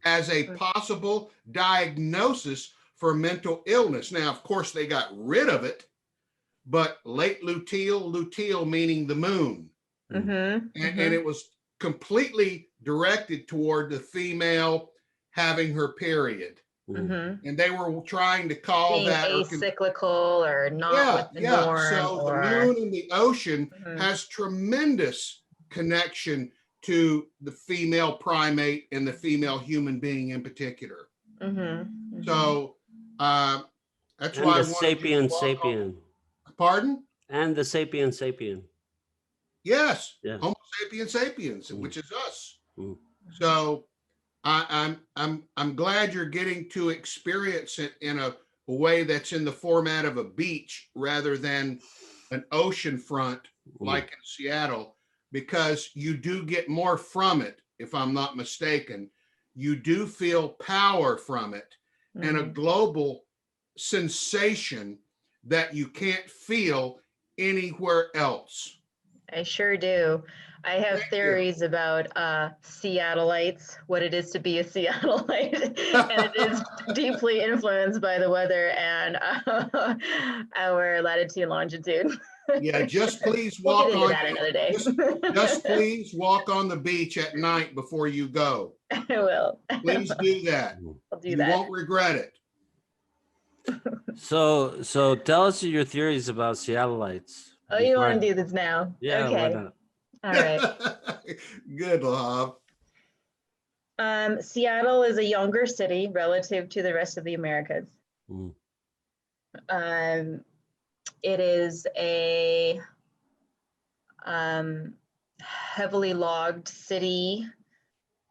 as a possible diagnosis for mental illness. Now, of course, they got rid of it, but late luteal meaning the moon. And it was completely directed toward the female having her period. And they were trying to call
being
that
acyclical or not with the norm.
So the moon and the ocean has tremendous connection to the female primate and the female human being in particular. So that's
and
why
the sapien.
Pardon?
And the sapien.
Yes, Homo sapiens, which is us. So I'm glad you're getting to experience it in a way that's in the format of a beach rather than an ocean front like in Seattle, because you do get more from it, if I'm not mistaken. You do feel power from it and a global sensation that you can't feel anywhere else.
I sure do. I have theories about Seattleites, what it is to be a Seattleite, and it is deeply influenced by the weather and our latitude and longitude.
Yeah, just please walk
on that another day.
Just please walk on the beach at night before you go.
I will.
Please do that.
I'll do that.
You won't regret it.
So tell us your theories about Seattleites.
Oh, you want to do this now?
Yeah,
okay.
Why not?
All right.
Good, Lahab.
Seattle is a younger city relative to the rest of the Americas.
Mm.
It is a heavily logged city.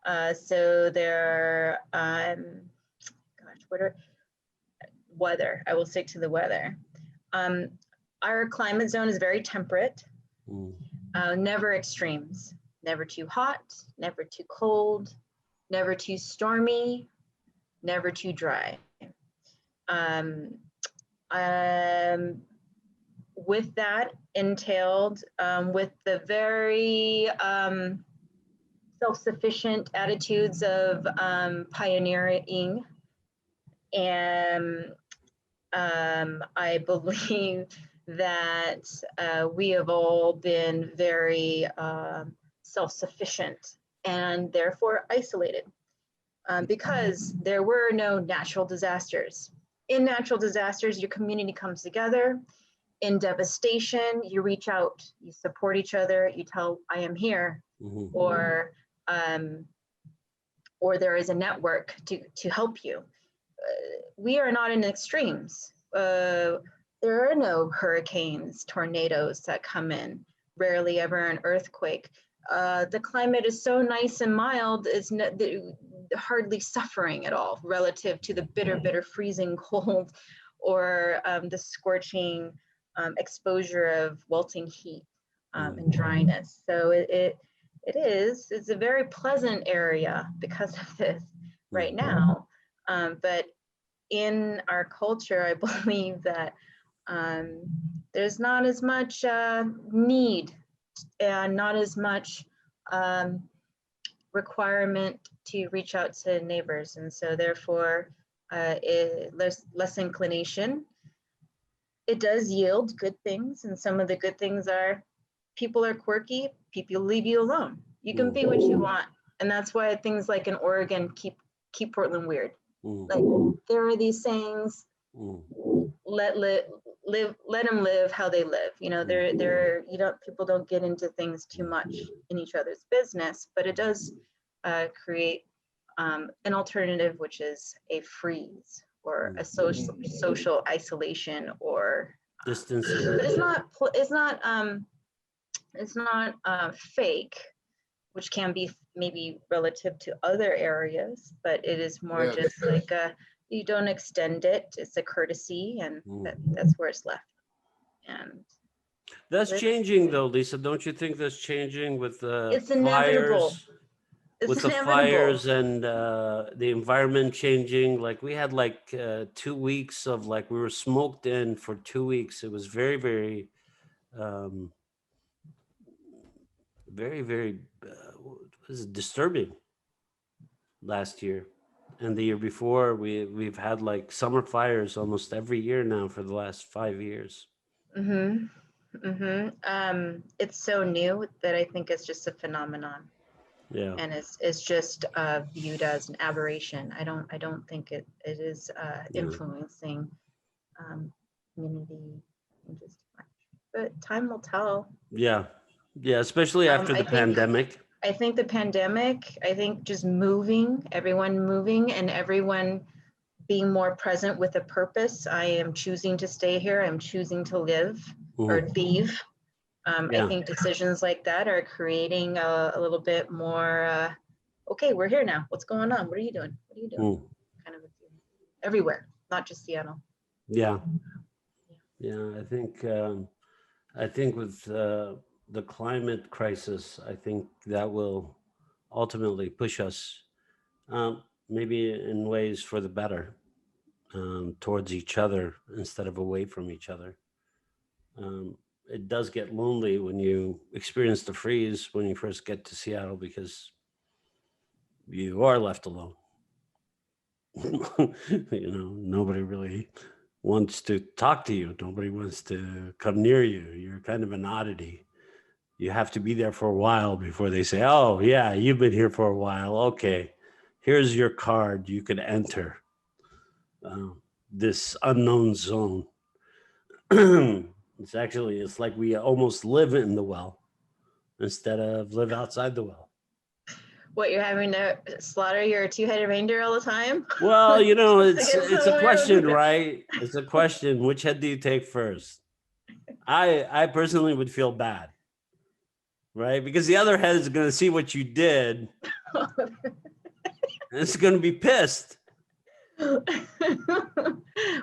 So there, weather. I will stick to the weather. Our climate zone is very temperate, never extremes, never too hot, never too cold, never too stormy, never too dry. With that entailed, with the very self-sufficient attitudes of pioneering, and I believe that we have all been very self-sufficient and therefore isolated because there were no natural disasters. In natural disasters, your community comes together. In devastation, you reach out, you support each other, you tell, I am here, or there is a network to help you. We are not in extremes. There are no hurricanes, tornadoes that come in, rarely ever an earthquake. The climate is so nice and mild, it's hardly suffering at all relative to the bitter, bitter freezing cold or the scorching exposure of welting heat and dryness. So it's a very pleasant area because of this right now. But in our culture, I believe that there's not as much need and not as much requirement to reach out to neighbors. And so therefore, there's less inclination. It does yield good things. And some of the good things are people are quirky, people leave you alone. You can be what you want. And that's why things like in Oregon keep Portland weird. Like there are these sayings, let them live how they live. You know, people don't get into things too much in each other's business, but it does create an alternative, which is a freeze or a social isolation or
distancing.
But it's not fake, which can be maybe relative to other areas, but it is more just like you don't extend it. It's a courtesy, and that's where it's left. And
that's changing, though, Lisa. Don't you think that's changing with the
it's inevitable.
fires? With the fires and the environment changing, like we had 2 weeks of we were smoked in for 2 weeks. It was very, very, very, very it was disturbing last year. And the year before, we've had summer fires almost every year now for the last 5 years.
It's so new that I think it's just a phenomenon.
Yeah.
And it's just viewed as an aberration. I don't think it is influencing community just much. But time will tell.
Yeah, especially after the pandemic.
I think the pandemic, just everyone moving and everyone being more present with a purpose. I am choosing to stay here. I'm choosing to live or leave. I think decisions like that are creating a little bit more, okay, we're here now. What's going on? What are you doing? What are you doing? Kind of everywhere, not just Seattle.
Yeah. I think with the climate crisis, I think that will ultimately push us maybe in ways for the better towards each other instead of away from each other. It does get lonely when you experience the freeze when you first get to Seattle because you are left alone. Nobody really wants to talk to you. Nobody wants to come near you. You're kind of an oddity. You have to be there for a while before they say, oh, yeah, you've been here for a while. Okay, here's your card. You can enter this unknown zone. It's like we almost live in the well. instead of live outside the well.
What, you're having to slaughter your two-headed reindeer all the time?
Well,
Just to get
it's a
somewhere?
question, right? It's a question. Which head do you take first? I personally would feel bad, right? Because the other head is going to see what you did, and it's going to be pissed.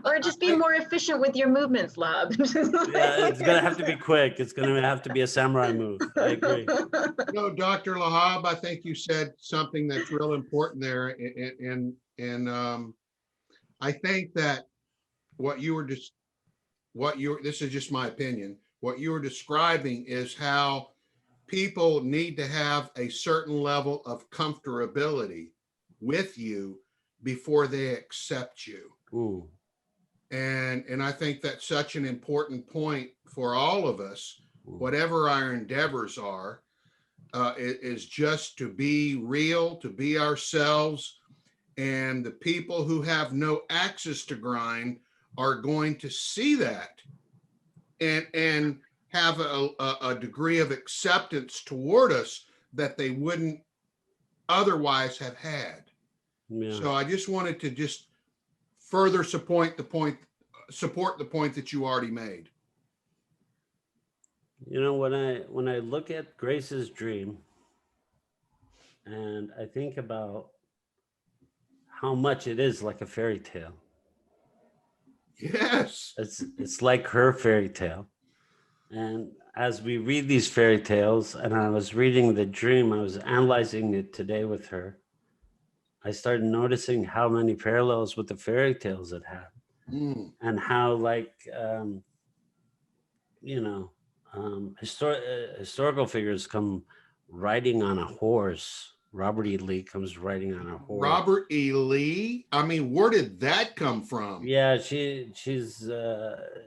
Or just be more efficient with your movements, Lob.
Yeah, it's going to have to be quick. It's going to have to be a samurai move. I agree.
Dr. Lahab, I think you said something that's real important there. I think that this is just my opinion, what you were describing is how people need to have a certain level of comfortability with you before they accept you.
Ooh.
And I think that's such an important point for all of us, whatever our endeavors are, is just to be real, to be ourselves. And the people who have no access to grind are going to see that and have a degree of acceptance toward us that they wouldn't otherwise have had.
Yeah.
So I just wanted to just further support the point that you already made.
When I look at Grace's dream, and I think about how much it is like a fairy tale.
Yes.
It's like her fairy tale. And as we read these fairy tales, and I was reading the dream, I was analyzing it today with her, I started noticing how many parallels with the fairy tales it had. And how historical figures come riding on a horse. Robert E. Lee comes riding on a horse.
Robert E. Lee? I mean, where did that come from?
Yeah, she's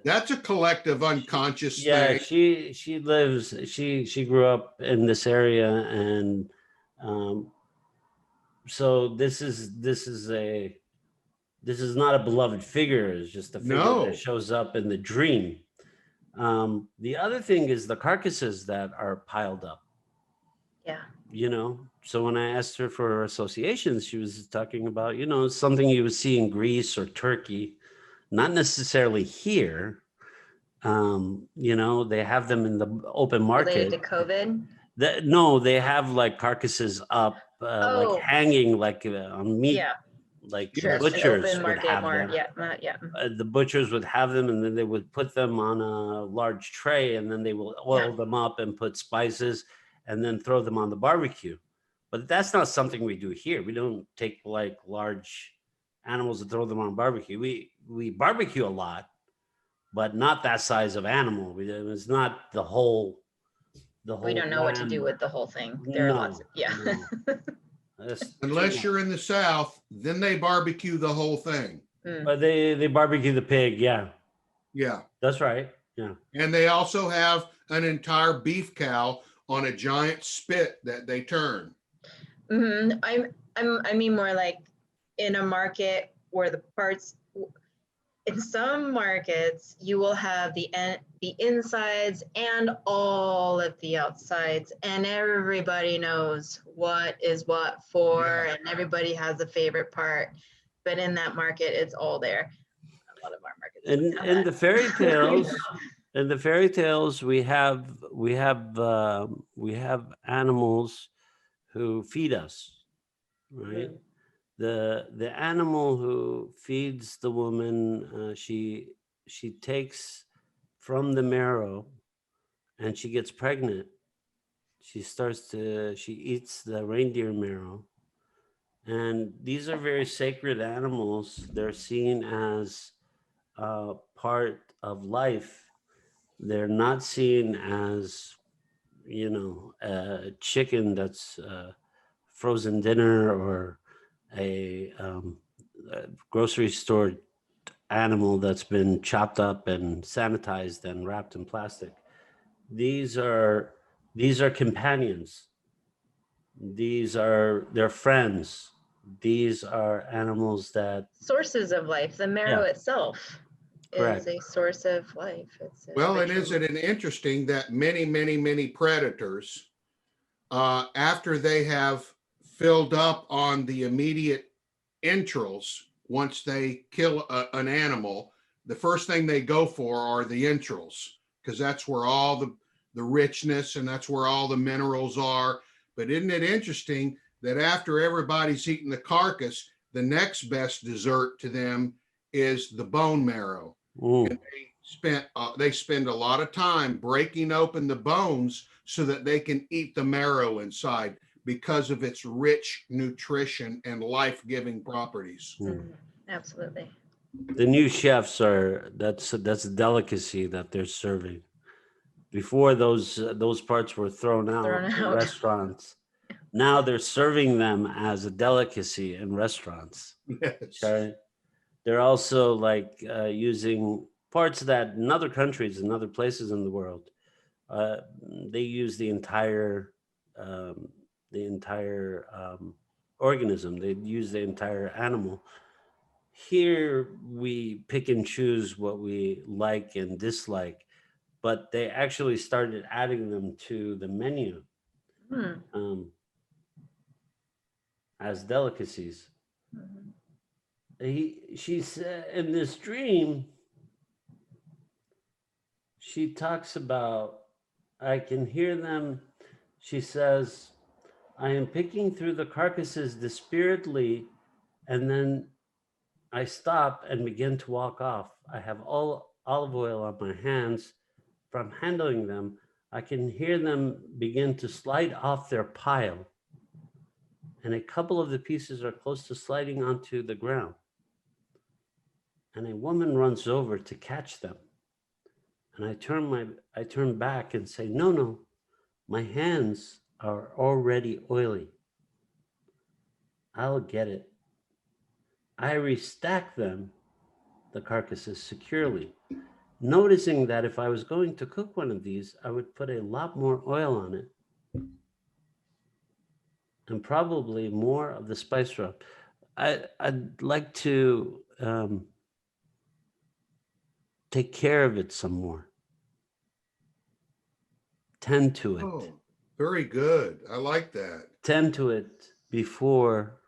that's a collective unconscious
thing. She grew up in this area, and so this is not a beloved figure. It's just a figure that shows up in the dream. The other thing is the carcasses that are piled up.
Yeah.
So when I asked her for her associations, she was talking about, something you would see in Greece or Turkey, not necessarily here. They have them in the open market.
Related to COVID?
No, they have like carcasses up, like hanging, like on meat.
Yeah.
Like butchers would have them.
Yeah.
The butchers would have them, and then they would put them on a large tray, and then they will oil them up and put spices, and then throw them on the barbecue. But that's not something we do here. We don't take like large animals and throw them on barbecue. We barbecue a lot, but not that size of animal. It's not the whole.
We don't know what to do with the whole thing. There are lots of,
No.
Unless you're in the South, then they barbecue the whole thing.
But they barbecue the pig, yeah.
Yeah.
That's right. Yeah.
And they also have an entire beef cow on a giant spit that they turn.
Mm-hmm. I mean more like in a market where the parts, in some markets you will have the insides and all of the outsides, and everybody knows what is what for, and everybody has a favorite part. But in that market, it's all there. A lot of our markets.
In the fairy tales, in the fairy tales, we have animals who feed us, right? Mm. The animal who feeds the woman, she takes from the marrow, and she gets pregnant. She eats the reindeer marrow, and these are very sacred animals. They're seen as part of life. They're not seen as, a chicken that's frozen dinner, or a grocery store animal that's been chopped up and sanitized and wrapped in plastic. These are companions. They're friends. These are animals that
sources of life. The marrow itself is a source of life.
Isn't it interesting that many predators after they have filled up on the immediate entrails, once they kill an animal, the first thing they go for are the entrails, because that's where all the richness and that's where all the minerals are. But isn't it interesting that after everybody's eaten the carcass, the next best dessert to them is the bone marrow? And they spend a lot of time breaking open the bones so that they can eat the marrow inside, because of its rich nutrition and life-giving properties.
Absolutely.
The new chefs that's a delicacy that they're serving. Before those parts were thrown out in restaurants. Now they're serving them as a delicacy in restaurants.
Yes.
Okay? They're also like using parts that in other countries and other places in the world, they use the entire organism. They use the entire animal. Here we pick and choose what we like and dislike, but they actually started adding them to the menu as delicacies. She's in this dream. She talks about, I can hear them. She says, I am picking through the carcasses dispiritedly, and then I stop and begin to walk off. I have all olive oil on my hands from handling them. I can hear them begin to slide off their pile, and a couple of the pieces are close to sliding onto the ground. And a woman runs over to catch them. And I turn back and say, no, my hands are already oily. I'll get it. I restack them, the carcasses, securely, noticing that if I was going to cook one of these, I would put a lot more oil on it and probably more of the spice rub. I'd like to take care of it some more. Tend to it.
Oh, very good. I like that.
Tend to it before.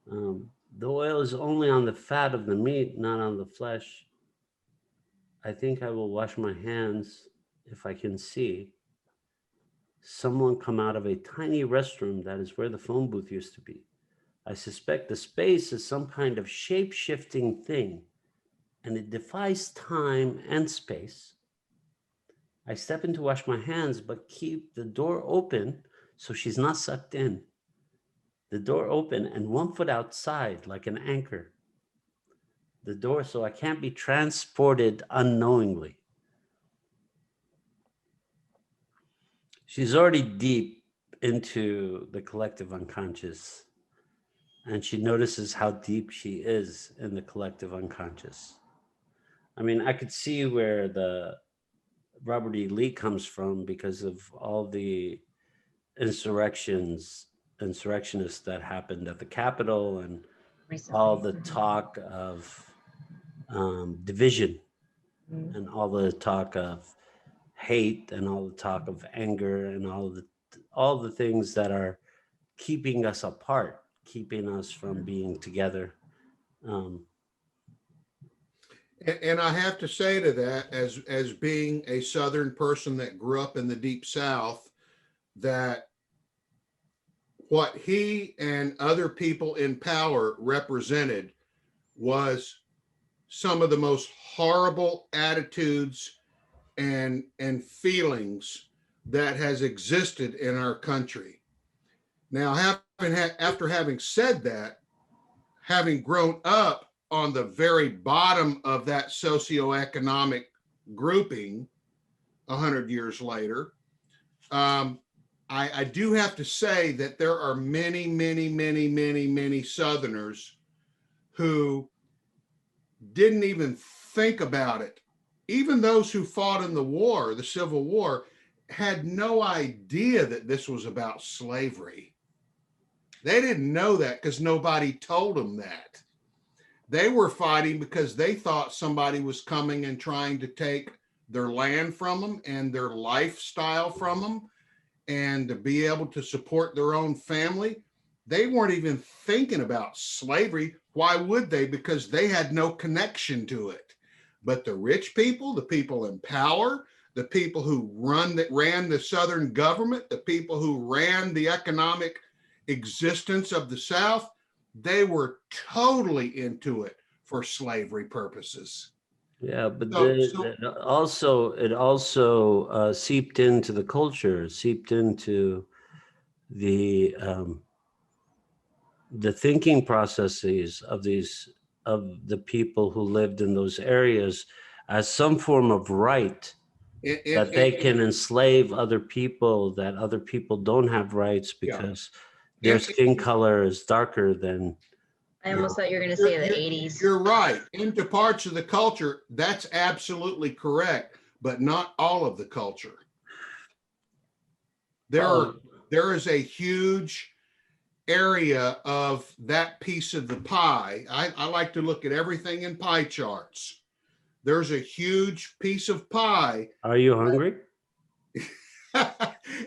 The oil is only on the fat of the meat, not on the flesh. I think I will wash my hands if I can see someone come out of a tiny restroom that is where the phone booth used to be. I suspect the space is some kind of shape-shifting thing, and it defies time and space. I step in to wash my hands, but keep the door open so she's not sucked in. The door open and 1 foot outside like an anchor. The door so I can't be transported unknowingly. She's already deep into the collective unconscious, and she notices how deep she is in the collective unconscious. I mean, I could see where the Robert E. Lee comes from because of all the insurrectionists that happened at the Capitol and
Recently.
all the talk of division and all the talk of hate and all the talk of anger and all the things that are keeping us apart, keeping us from being together.
And I have to say to that, as being a Southern person that grew up in the Deep South, that what he and other people in power represented was some of the most horrible attitudes and feelings that has existed in our country. Now, after having said that, having grown up on the very bottom of that socioeconomic grouping 100 years later, I do have to say that there are many, many, many, many, many Southerners who didn't even think about it. Even those who fought in the war, the Civil War, had no idea that this was about slavery. They didn't know that because nobody told them that. They were fighting because they thought somebody was coming and trying to take their land from them and their lifestyle from them. and to be able to support their own family, they weren't even thinking about slavery. Why would they? Because they had no connection to it. But the rich people, the people in power, the people who ran the Southern government, the people who ran the economic existence of the South, they were totally into it for slavery purposes.
Yeah, but it also seeped into the culture, seeped into the thinking processes of the people who lived in those areas as some form of right that they can enslave other people, that other people don't have rights because their skin color is darker than.
I almost thought you were going to say the 80s.
You're right. Into parts of the culture, that's absolutely correct, but not all of the culture. There is a huge area of that piece of the pie. I like to look at everything in pie charts. There's a huge piece of pie.
Are you hungry?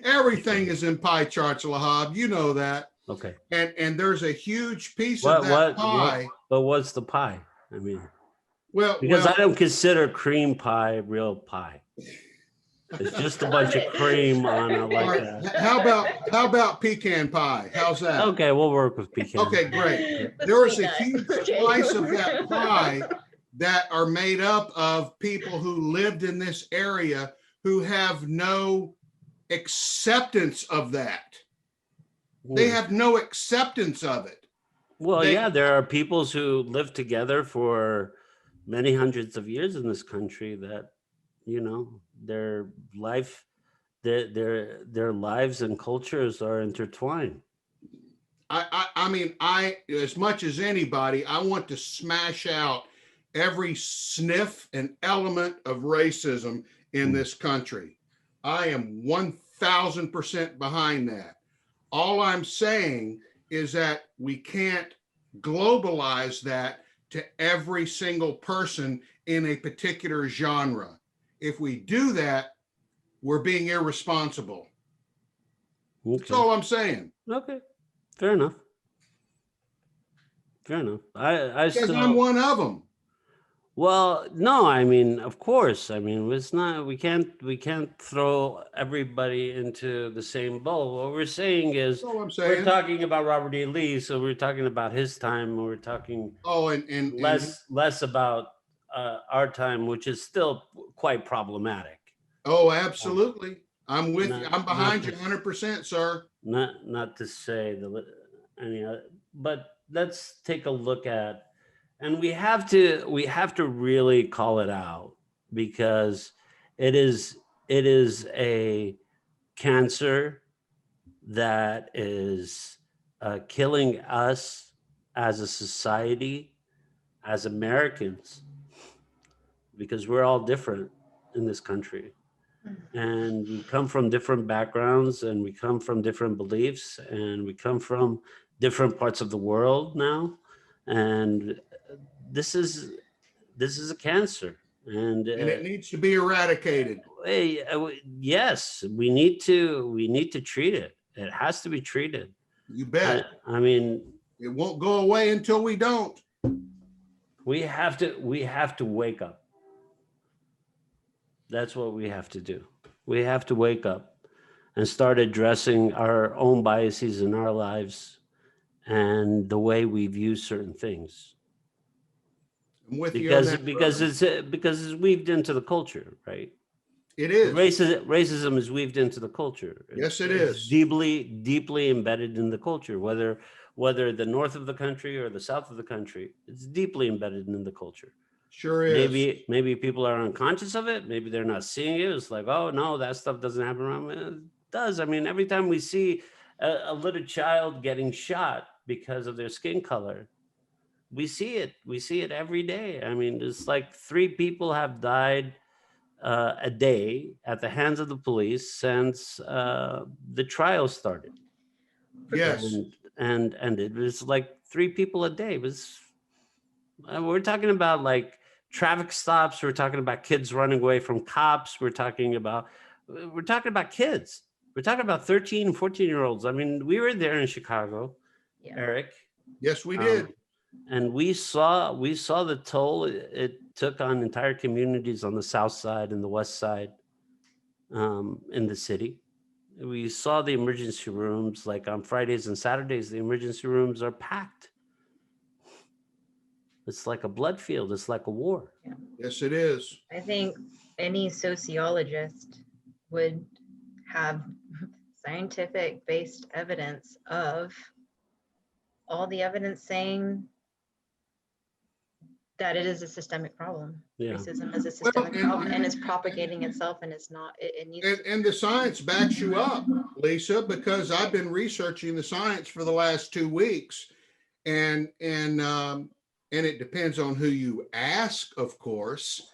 Everything is in pie charts, Lahab. You know that.
Okay.
And there's a huge piece of that pie.
But what's the pie? I mean,
because
I don't consider cream pie real pie. It's just a bunch of cream on it like that.
How about pecan pie? How's that?
Okay, we'll work with pecan.
Okay, great. There is a huge slice of that pie that are made up of people who lived in this area who have no acceptance of that. They have no acceptance of it.
Well, there are peoples who lived together for many hundreds of years in this country that, their lives and cultures are intertwined.
I mean, as much as anybody, I want to smash out every sniff and element of racism in this country. I am 1000% behind that. All I'm saying is that we can't globalize that to every single person in a particular genre. If we do that, we're being irresponsible. Okay. That's all I'm saying.
Okay, fair enough.
Because I'm one of them.
Well, no, I mean, of course. I mean, it's not. We can't throw everybody into the same bowl. What we're saying is, we're talking about Robert E. Lee, so we're talking about his time. We're talking and less about our time, which is still quite problematic.
Oh, absolutely. I'm with you. I'm behind you 100%, sir.
Not to say but let's take a look at. And we have to really call it out, because it is a cancer that is killing us as a society, as Americans, because we're all different in this country. And we come from different backgrounds, and we come from different beliefs, and we come from different parts of the world now. And this is a cancer, and
it needs to be eradicated.
Yes, we need to treat it. It has to be treated.
You bet.
I mean,
it won't go away until we don't.
We have to wake up. That's what we have to do. We have to wake up and start addressing our own biases in our lives and the way we view certain things.
I'm with
you because it's weaved into the culture, right?
It is.
Racism is weaved into the culture.
Yes, it is.
Deeply embedded in the culture, whether the north of the country or the south of the country, it's deeply embedded in the culture.
Sure is.
Maybe people are unconscious of it. Maybe they're not seeing it. It's like, oh no, that stuff doesn't happen around me. It does. I mean, every time we see a little child getting shot because of their skin color, we see it every day. I mean, it's like 3 people have died a day at the hands of the police since the trial started.
Yes.
And it was like 3 people a day. We're talking about like traffic stops. We're talking about kids running away from cops. We're talking about kids. We're talking about 13, 14-year-olds. I mean, we were there in Chicago,
Yeah.
Eric.
Yes, we did.
And we saw the toll it took on entire communities on the south side and the west side in the city. We saw the emergency rooms, like on Fridays and Saturdays, the emergency rooms are packed. It's like a blood field. It's like a war.
Yeah.
Yes, it is.
I think any sociologist would have scientific based evidence of all the evidence saying that it is a systemic problem.
Yeah.
Racism is a systemic problem, and it's propagating itself, and it's not. It needs.
And the science backs you up, Lisa, because I've been researching the science for the last 2 weeks, and it depends on who you ask, of course.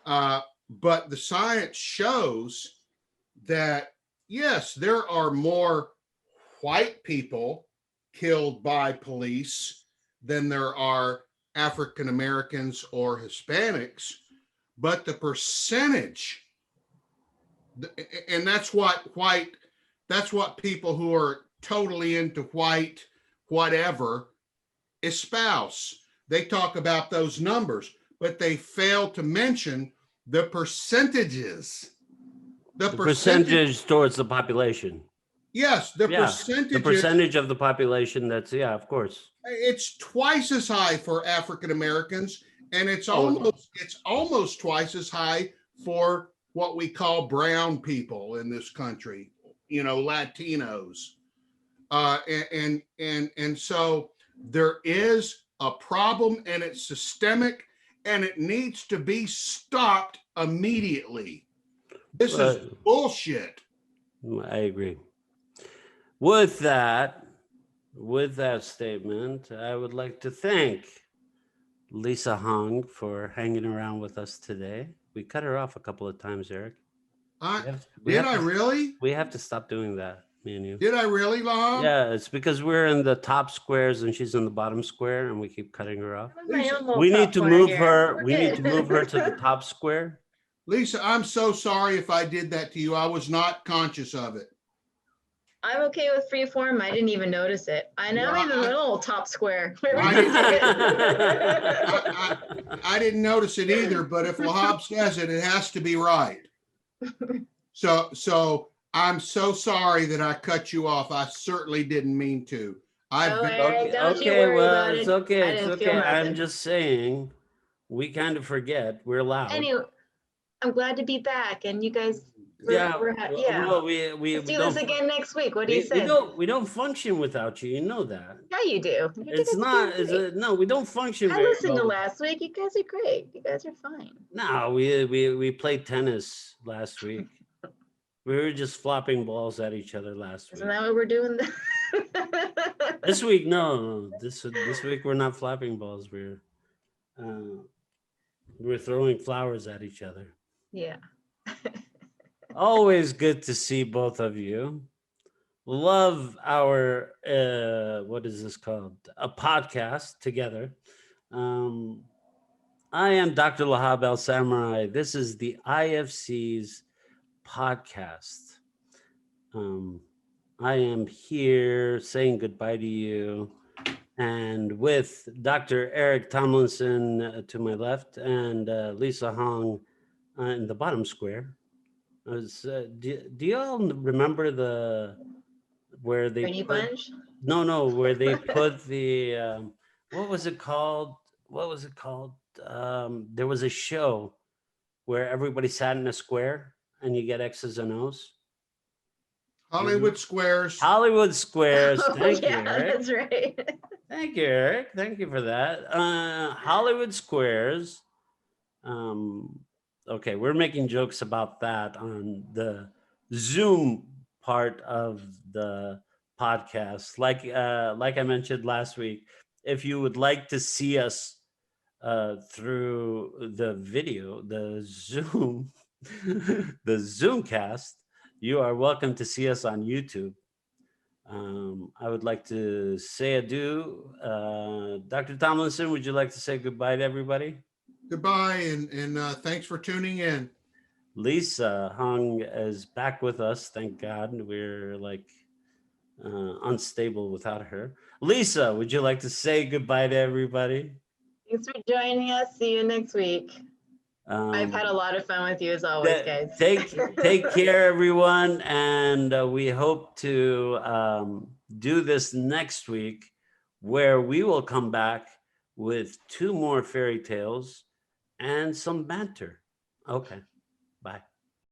But the science shows that yes, there are more white people killed by police than there are African Americans or Hispanics, but the percentage, and that's what people who are totally into white, whatever, espouse. They talk about those numbers, but they fail to mention the percentages.
The percentage towards the population.
Yes, the
percentage of the population that's, yeah, of course.
It's twice as high for African Americans, and it's almost twice as high for what we call brown people in this country, Latinos. And so there is a problem, and it's systemic, and it needs to be stopped immediately. This is bullshit.
I agree. With that statement, I would like to thank Lisa Hong for hanging around with us today. We cut her off a couple of times, Eric.
Really?
We have to stop doing that, me and you.
Did I really, Lahab?
Yeah, it's because we're in the top squares and she's in the bottom square, and we keep cutting her off. We need to move her. We need to move her to the top square.
Lisa, I'm so sorry if I did that to you. I was not conscious of it.
I'm okay with freeform. I didn't even notice it. I know I'm in the middle top square.
I didn't notice it either, but if Lahab says it, it has to be right. So I'm so sorry that I cut you off. I certainly didn't mean to.
It's okay. I'm just saying, we kind of forget. We're loud.
Anyway, I'm glad to be back, and you guys.
We
Let's do this again next week. What do you say?
We don't function without you. You know that.
Yeah, you do.
No, we don't function.
I listened to last week. You guys are great. You guys are fine.
No, we played tennis last week. We were just flopping balls at each other last week.
Isn't that what we're doing?
This week, no. This week we're not flopping balls. We're throwing flowers at each other.
Yeah.
Always good to see both of you. Love our what is this called? A podcast together. I am Dr. Lahab El Samurai. This is the IFC's podcast. I am here saying goodbye to you, and with Dr. Eric Tomlinson to my left, and Lisa Hong in the bottom square. Do you all remember where they
Brady Bunch?
No, where they put the what was it called? There was a show where everybody sat in a square and you get X's and O's.
Hollywood Squares.
Thank you, Eric.
That's right.
Thank you, Eric. Thank you for that. Hollywood Squares. Okay, we're making jokes about that on the Zoom part of the podcast. Like I mentioned last week, if you would like to see us through the video, the Zoomcast, you are welcome to see us on YouTube. I would like to say adieu. Dr. Tomlinson, would you like to say goodbye to everybody?
Goodbye, and thanks for tuning in.
Lisa Hung is back with us. Thank God. We're like unstable without her. Lisa, would you like to say goodbye to everybody?
Thanks for joining us. See you next week. I've had a lot of fun with you as always, guys.
Take care, everyone, and we hope to do this next week, where we will come back with 2 more fairy tales and some banter. Okay, bye.